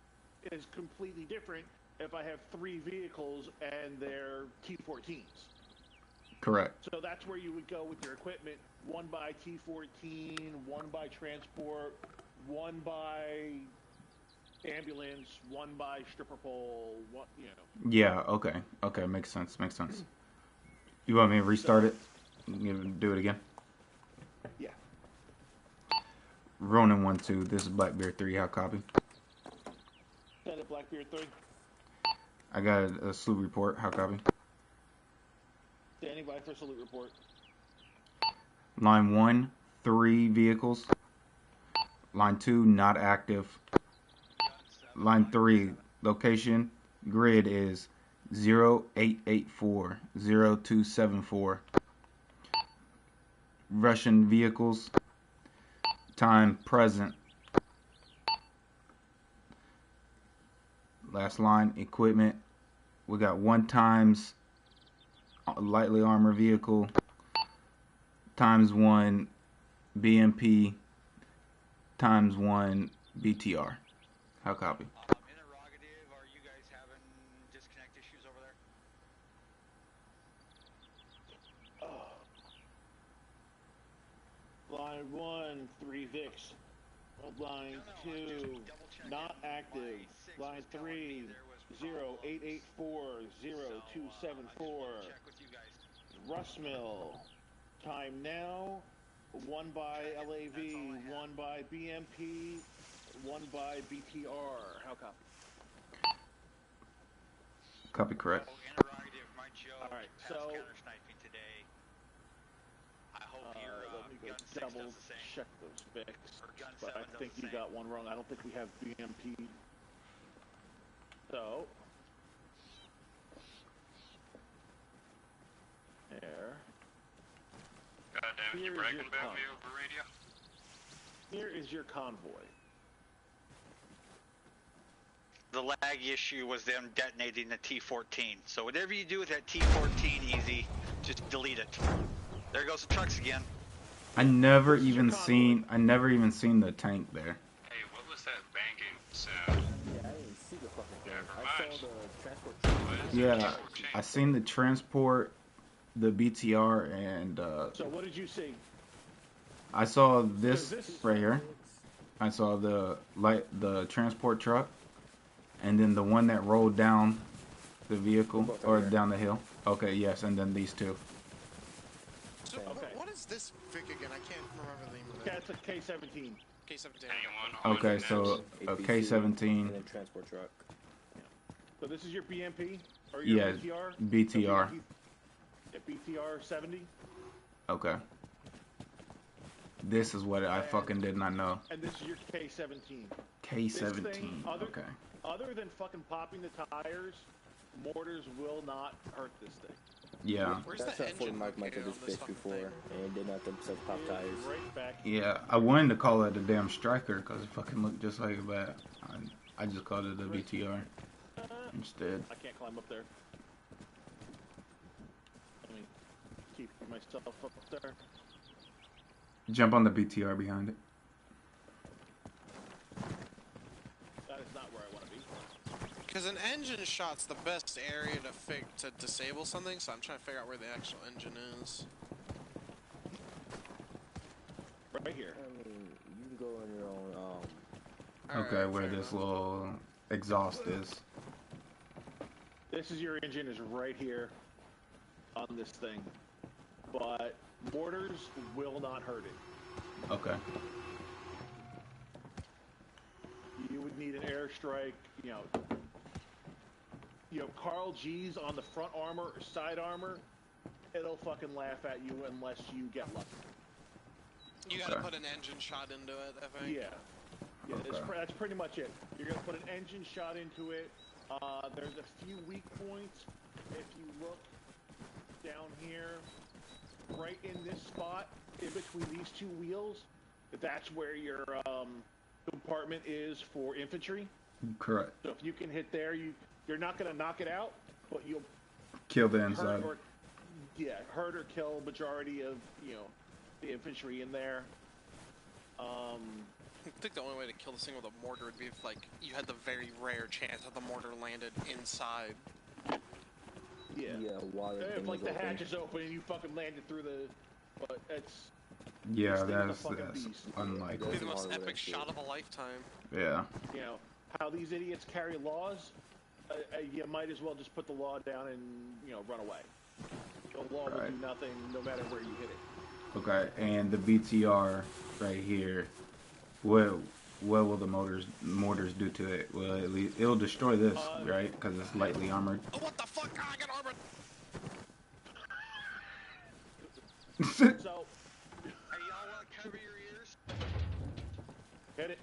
is completely different if I have 3 vehicles and their T-14s. Correct. So that's where you would go with your equipment. 1 by T-14, 1 by transport, 1 by ambulance, 1 by stripper pole, 1, Yeah, okay. Okay, makes sense. You want me to restart it? Do it again? Yeah. Ronin 1-2, this is Blackbeard 3, how copy? Send it, Blackbeard 3. I got a salute report, how copy? Standing by for salute report. Line 1, 3 vehicles. Line 2, not active. Line 3, location, grid is 08840274. Russian vehicles. Time present. Last line, equipment. We got 1 times lightly armored vehicle, times 1 BMP, times 1 BTR. How copy? Interrogative, are you guys having disconnect issues over there? Line 1, 3 Vicks. Line 2, not active. Line 3, 08840274. Russ Mill. Time now. 1 by LAV, 1 by BMP, 1 by BTR. How copy? Copy correct. Alright, so let me go double check those specs, but I think you got one wrong. I don't think we have BMP. So, there. Goddamn, you bragging about me over radio? Here is your convoy. The lag issue was them detonating the T-14. So whatever you do with that T-14, easy, just delete it. There goes the trucks again. I never even seen the tank there. Hey, what was that banging sound? Yeah, I didn't see the fucking thing. Never I mind. saw the transport truck. What is Yeah, that T-14? I seen the transport, the BTR, and So what did you see? I saw this This- right here. I saw the transport truck, and then the one that rolled down the vehicle Both or right here. down the hill. Okay, yes, and then these two. So Okay. what is this Vic again? I can't remember the name of Yeah, it. it's a K-17. K-17. Hang on, Okay, next. so a APC, K-17. and then transport truck. So this is your BMP? Or your Yeah, BTR? BTR. Yeah, BTR 70? Okay. This is what I fucking did not know. And this is your K-17. K-17. This thing, Okay. Other than fucking popping the tires, mortars will not hurt this thing. Yeah. Where's That's the that Ford engine Mike located this on this bitch fucking before, thing? and did not themselves pop It is tires. right back. Yeah, I wanted to call it a damn striker because it fucking looked just like that. I just called it a BTR instead. I can't climb up there. Let me keep myself up there. Jump on the BTR behind it. That is not where I want to be. Because an engine shot's the best area to disable something, so I'm trying to figure out where the actual engine is. Right here. I mean, you can go on your own. Okay, Alright, where fair this enough. little exhaust is. This is your engine is right here on this thing. But mortars will not hurt it. Okay. You would need an airstrike, you know, Carl G's on the front armor or side armor, it'll fucking laugh at you unless you get lucky. You gotta Okay. put an engine shot into it, I think. Yeah. Yeah, Okay. that's pretty much it. You're gonna put an engine shot into it. There's a few weak points. If you look down here, right in this spot, in between these two wheels, that's where your compartment is for infantry. Correct. So if you can hit there, you're not gonna knock it out, but you'll Kill the hurt inside. hurt or kill majority of the infantry in there. I think the only way to kill this thing with a mortar would be if, like, you had the very rare chance that the mortar landed inside. Yeah. while the If thing like is the open. hatch is open and you fucking landed through the, but it's Yeah, This thing's a that's fucking beast. It'd be unlikely. the most Hard with epic that shit. shot of a lifetime. Yeah. how these idiots carry laws. You might as well just put the law down and run away. The law will Right. do nothing no matter where you hit it. Okay, and the BTR right here. What will the mortars do to it? Well, at least it'll destroy this, right? Because it's lightly armored. Oh, what the fuck? Ah, I got armored! So Hey, y'all want to cover your ears? hit it.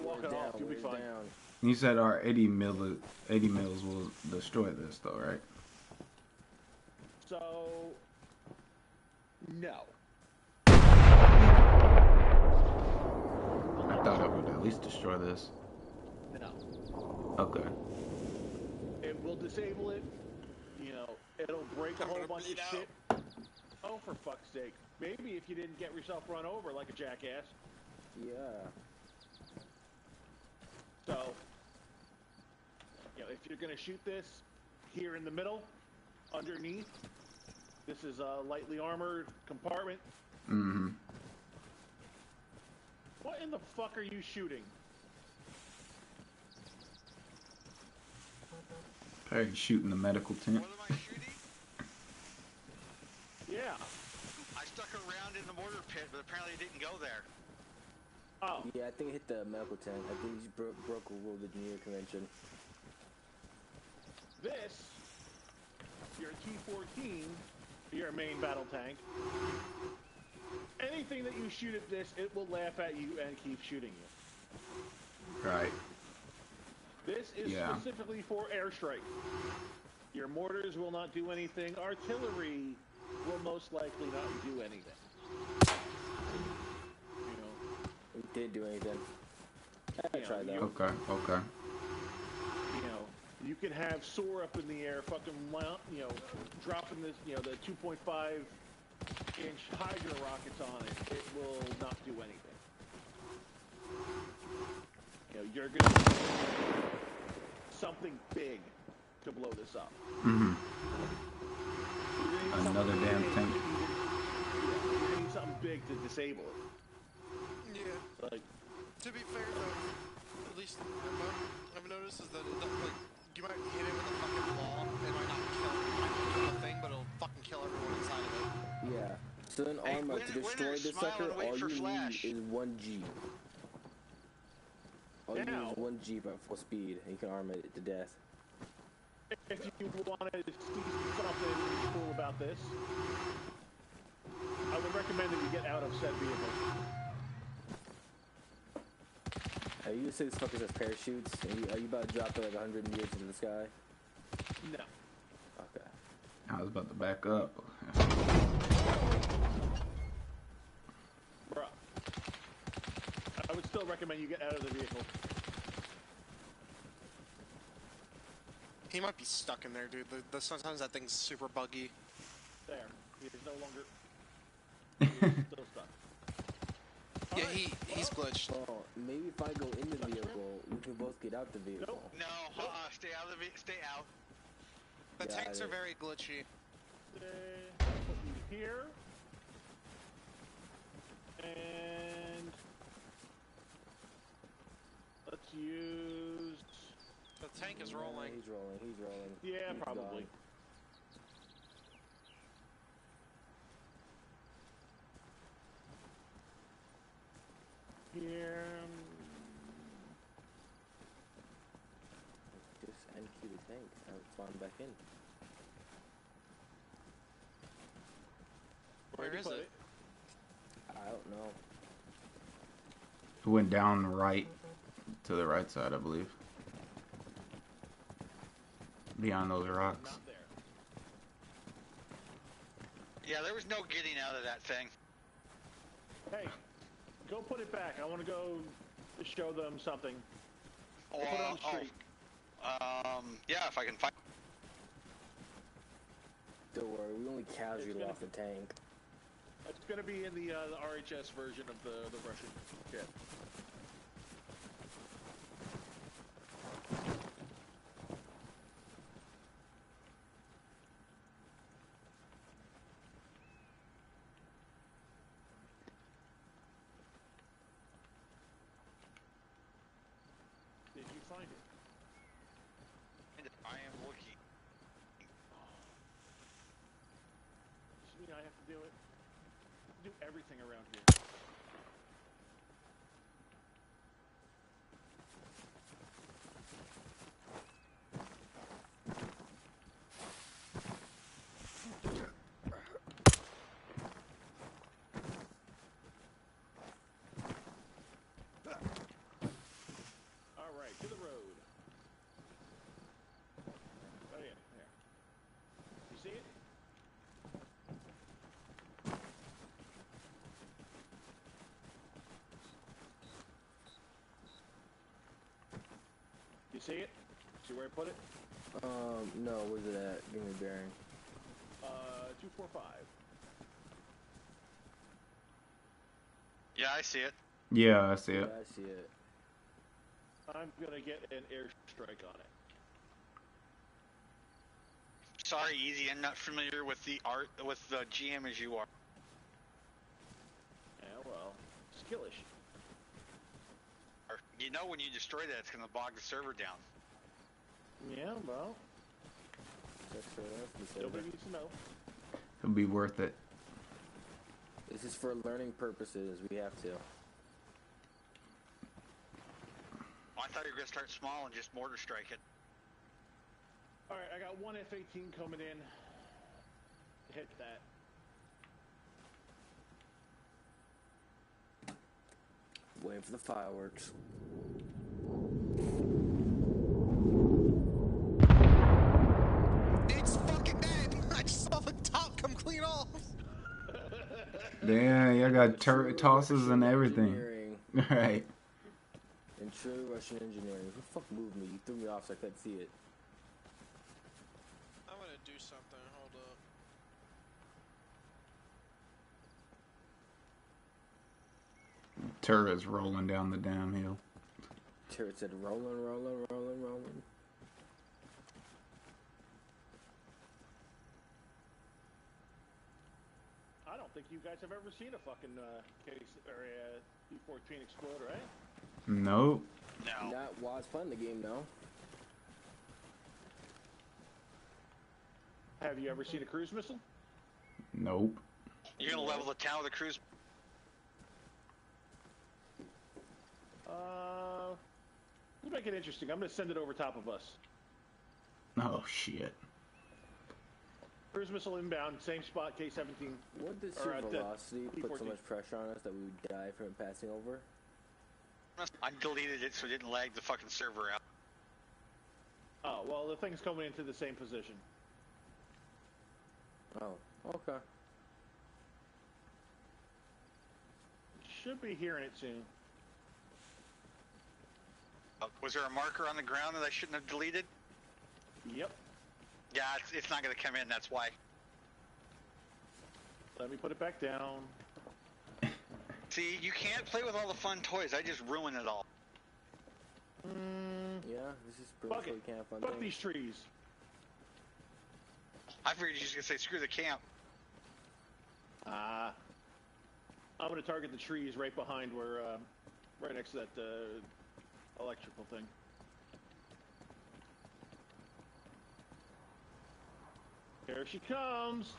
Walk it off. You'll be fine. Down. You said our 80 mils will destroy this, though, right? So no. I thought it would at least destroy this. No. Okay. It will disable it. It'll break a I'm whole gonna bunch of bleed out. shit. Oh, for fuck's sake. Maybe if you didn't get yourself run over like a jackass. Yeah. So, if you're going to shoot this here in the middle, underneath, this is a lightly armored compartment. Mm-hmm. What in the fuck are you shooting? Probably shooting the medical tent. What am I shooting? Yeah. I stuck around in the mortar pit, but apparently it didn't go there. Oh. Yeah, I think it hit the medical tent. I think you broke a rule of the Geneva Convention. This, your T-14, your main battle tank. Anything that you shoot at this, it will laugh at you and keep shooting you. Right. This is specifically for airstrike. Your mortars will not do anything. Artillery will most likely not do anything. You know. It did do anything. I tried that. Okay. You know, you can have soar up in the air, fucking, dropping this, the 2.5-inch Hydra rockets on it. It will not do anything. You're gonna need something big to blow this up. Mm-hmm. Another damn tank. You're gonna need something big to disable it. Yeah. Like, to be fair though, at least what I've noticed is that you might hit it with a fucking wall, it might not kill the thing, but it'll fucking kill everyone inside of it. Yeah. So in Arma, to destroy this sucker, all you need is 1G. All you need is 1G at full speed, and you can arm it to death. If you wanted to see something cool about this, I would recommend that you get out of said vehicle. Are you say this fucker has parachutes? Are you about to drop it like 100 meters into the sky? No. Okay. I was about to back up. Bruh. I would still recommend you get out of the vehicle. He might be stuck in there, dude. Sometimes that thing's super buggy. There. He's no longer... He's still stuck. Yeah, he's glitched. Well, maybe if I go in the vehicle, we can both get out the vehicle. No, stay out of the stay out. The tanks are very glitchy. Put you here. And... let's use... The tank is rolling. He's rolling. Yeah, He's probably. gone. Here. Just NQ the tank. I'll spawn back in. Where is it? I don't know. It went down right to the right side, I believe. Beyond those rocks. Not there. Yeah, there was no getting out of that thing. Hey, go put it back. I want to go show them something. Put it on the street. Yeah, if I can find. Don't worry, we only casually lost the tank. It's going to be in the RHS version of the Russian kit. Did you find it? I am looking. Does mean I have to do it? Do everything around here. All right, to the road. Oh yeah, there. You see it? You see it? See where I put it? No, where's it at? Give me a bearing. 245. Yeah, I see it. Yeah, I see Yeah, it. I see it. I'm gonna get an airstrike on it. Sorry, Easy. I'm not familiar with the art with the GM as you are. Yeah, well, skill issue. You know, when you destroy that, it's going to bog the server down. Yeah, well, That's fair enough. nobody needs to know. It'll be worth it. This is for learning purposes. We have to. I thought you were going to start small and just mortar strike it. Alright, I got one F-18 coming in. Hit that. Waiting for the fireworks. It's fucking dead! I just saw the top come clean off! Damn, y'all got turret tosses and everything. Engineering. Right. And true Russian engineering. Who the fuck moved me? You threw me off so I couldn't see it. I'm gonna do something, hold up. Turrets rolling down the damn hill. Turret said rolling, rolling, rolling, rolling. I don't think you guys have ever seen a fucking case or a B-14 explode, right? Nope. No. Not while it's playing the game now. Have you ever seen a cruise missile? Nope. You're going to level the town with a cruise. Let's make it interesting. I'm going to send it over top of us. Oh shit. Cruise missile inbound, same spot, K-17. Would this Or, velocity put so B-14. much pressure on us that we would die from it passing over? I deleted it so it didn't lag the fucking server out. Oh, well, the thing's coming into the same position. Oh, okay. Should be hearing it soon. Was there a marker on the ground that I shouldn't have deleted? Yep. Yeah, it's not going to come in, that's why. Let me put it back down. See, you can't play with all the fun toys. I just ruin it all. Yeah, this is pretty Fuck much it. what we can't have fun Fuck things. these trees. I figured you were just going to say, screw the camp. I'm going to target the trees right behind where, right next to that electrical thing. Here she comes.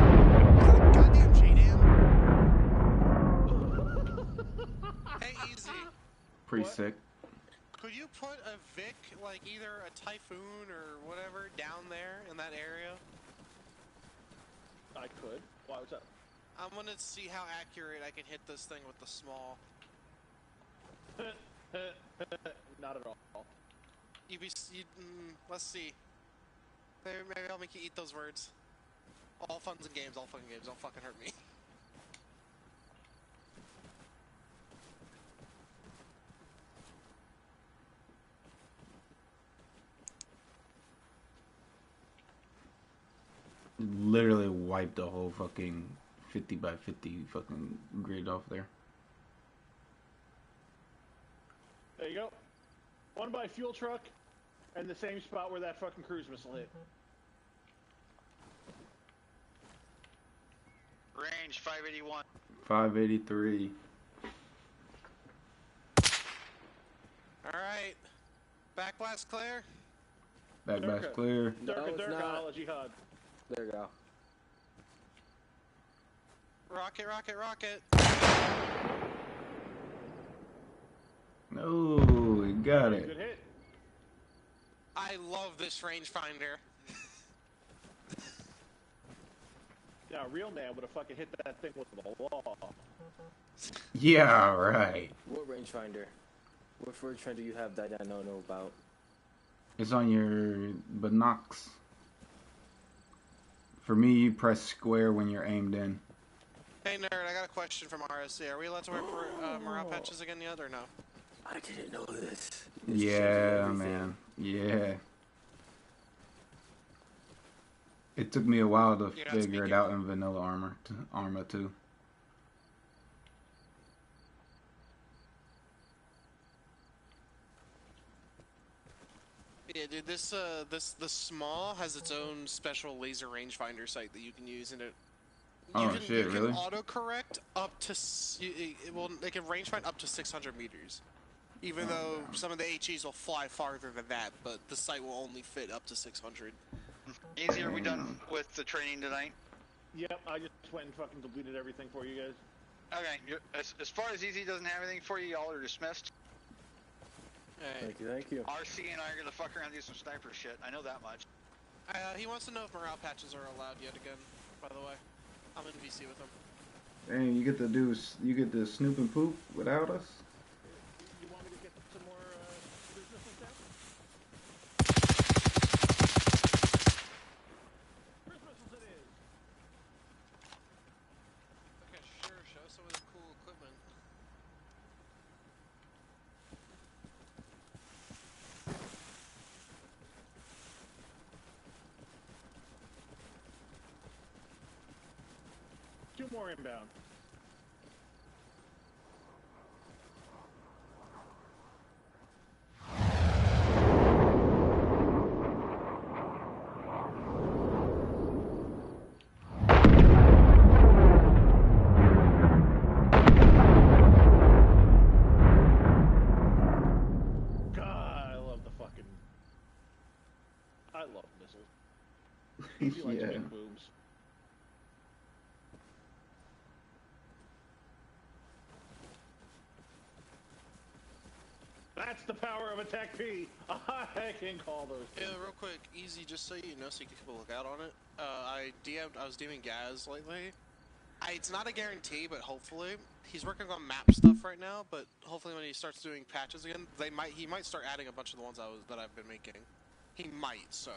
Goddamn J-Dam. Hey, Easy. Pretty What? sick. Could you put a Vic, like either a Typhoon or whatever, down there in that area? I could. Why, what's up? I'm gonna see how accurate I can hit this thing with the small. Not at all. Let's see. Maybe I'll make you eat those words. All funs and games, all fun games. Don't fucking hurt me. Literally wiped the whole fucking 50 by 50 fucking grid off there. There you go. One by fuel truck, and the same spot where that fucking cruise missile hit. Range 581. 583. Alright. Backblast clear? Backblast Durka. clear. Durka, it's Durka, not. Allah Jihad. There you go. Rocket, rocket, rocket. No, we got Good it. hit. I love this rangefinder. Yeah, a real man would have fucking hit that thing with the wall. Yeah, right. What rangefinder? What rangefinder do you have that I don't know about? It's on your binocs. For me, you press square when you're aimed in. Hey nerd, I got a question from RSC. Are we allowed to wear morale patches again yet or no? I didn't know this. Yeah, man. Yeah. It took me a while to You're not figure it speaking. out in vanilla Arma too. dude, the small has its own special laser rangefinder sight that you can use, and you can Really? autocorrect up to it can rangefind up to 600 meters. Even though some of the HEs will fly farther than that, but the sight will only fit up to 600. Easy, are we done with the training tonight? Yep, I just went and fucking deleted everything for you guys. Okay, as far as Easy doesn't have anything for you, y'all are dismissed. Hey. Thank you. RC and I are gonna fuck around and do some sniper shit. I know that much. He wants to know if morale patches are allowed yet again, by the way. I'm in VC with him. Dang, you get to snoop and poop without us? You want me to get some more cruise missiles down? Cruise missiles it is! Okay, sure, show some of the cool equipment. Two more inbound. I love missiles. Easy likes big boobs. That's the power of Attack P. I can call those. Yeah, real quick, Easy, just so you know, so you can keep a lookout on it. I was DMing Gaz lately. It's not a guarantee, but hopefully he's working on map stuff right now. But hopefully, when he starts doing patches again, he might start adding a bunch of the ones that I've been making. He might, so.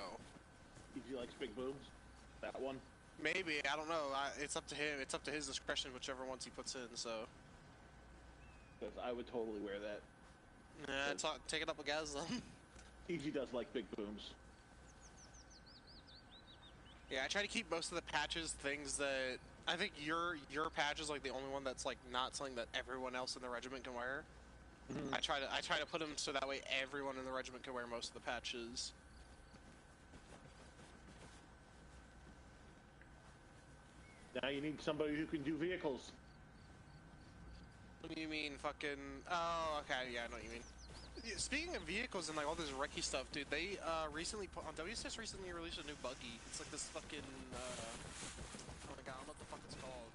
Easy likes big boobs. That one. Maybe, I don't know. It's up to him. It's up to his discretion, whichever ones he puts in. So. Because I would totally wear that. Yeah, take it up with Gaz then. Easy does like big booms. Yeah, I try to keep most of the patches things that I think your patch is like the only one that's like not something that everyone else in the regiment can wear. Mm-hmm. I try to put them so that way everyone in the regiment can wear most of the patches. Now you need somebody who can do vehicles. What do you mean, fucking? Oh, okay, yeah, I know what you mean. Yeah, speaking of vehicles and like all this recce stuff, dude, they recently on WCS recently released a new buggy. It's like this fucking oh my god, I don't know what the fuck it's called,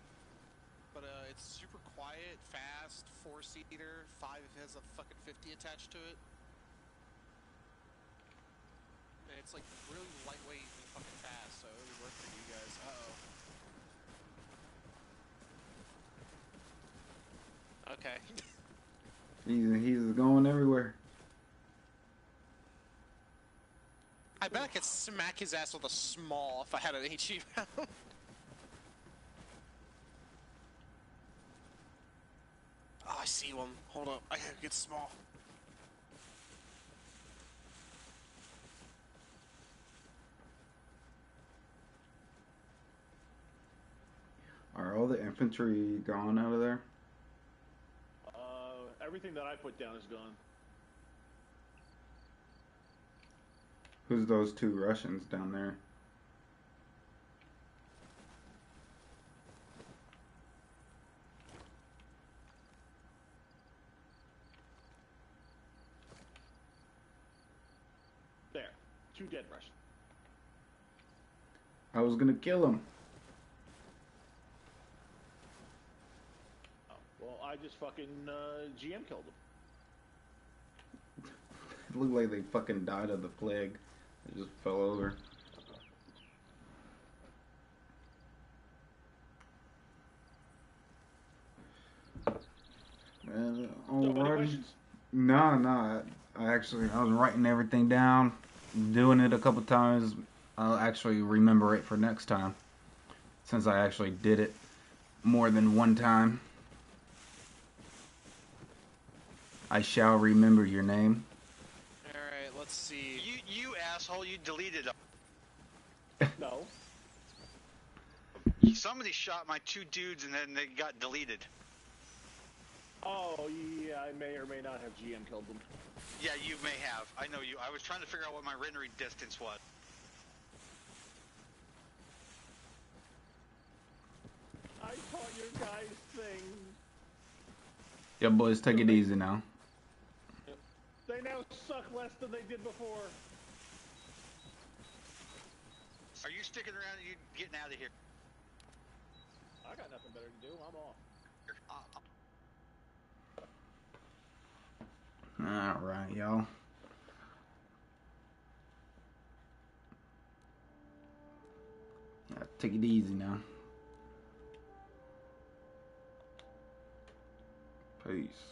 but it's super quiet, fast, 4-seater, it has a fucking 50 attached to it, and it's like really lightweight and fucking fast, so it would work for you guys. Okay. He's going everywhere. I bet I could smack his ass with a small if I had an HE round. Oh, I see one. Hold up. I gotta get small. Are all the infantry gone out of there? Everything that I put down is gone. Who's those two Russians down there? There. 2 dead Russians. I was gonna kill him. Well, I just fucking GM killed them. It looked like they fucking died of the plague. They just fell over. Alrighty. No. I was writing everything down, doing it a couple times. I'll actually remember it for next time, since I actually did it more than one time. I shall remember your name. Alright, let's see. You asshole, you deleted them. No. Somebody shot my 2 dudes and then they got deleted. Oh, yeah, I may or may not have GM killed them. Yeah, you may have. I know you. I was trying to figure out what my rendering distance was. I taught your guys things. Yeah, boys, take it easy now. They now suck less than they did before. Are you sticking around? Or are you getting out of here? I got nothing better to do. I'm off. All right, y'all. Take it easy now. Peace.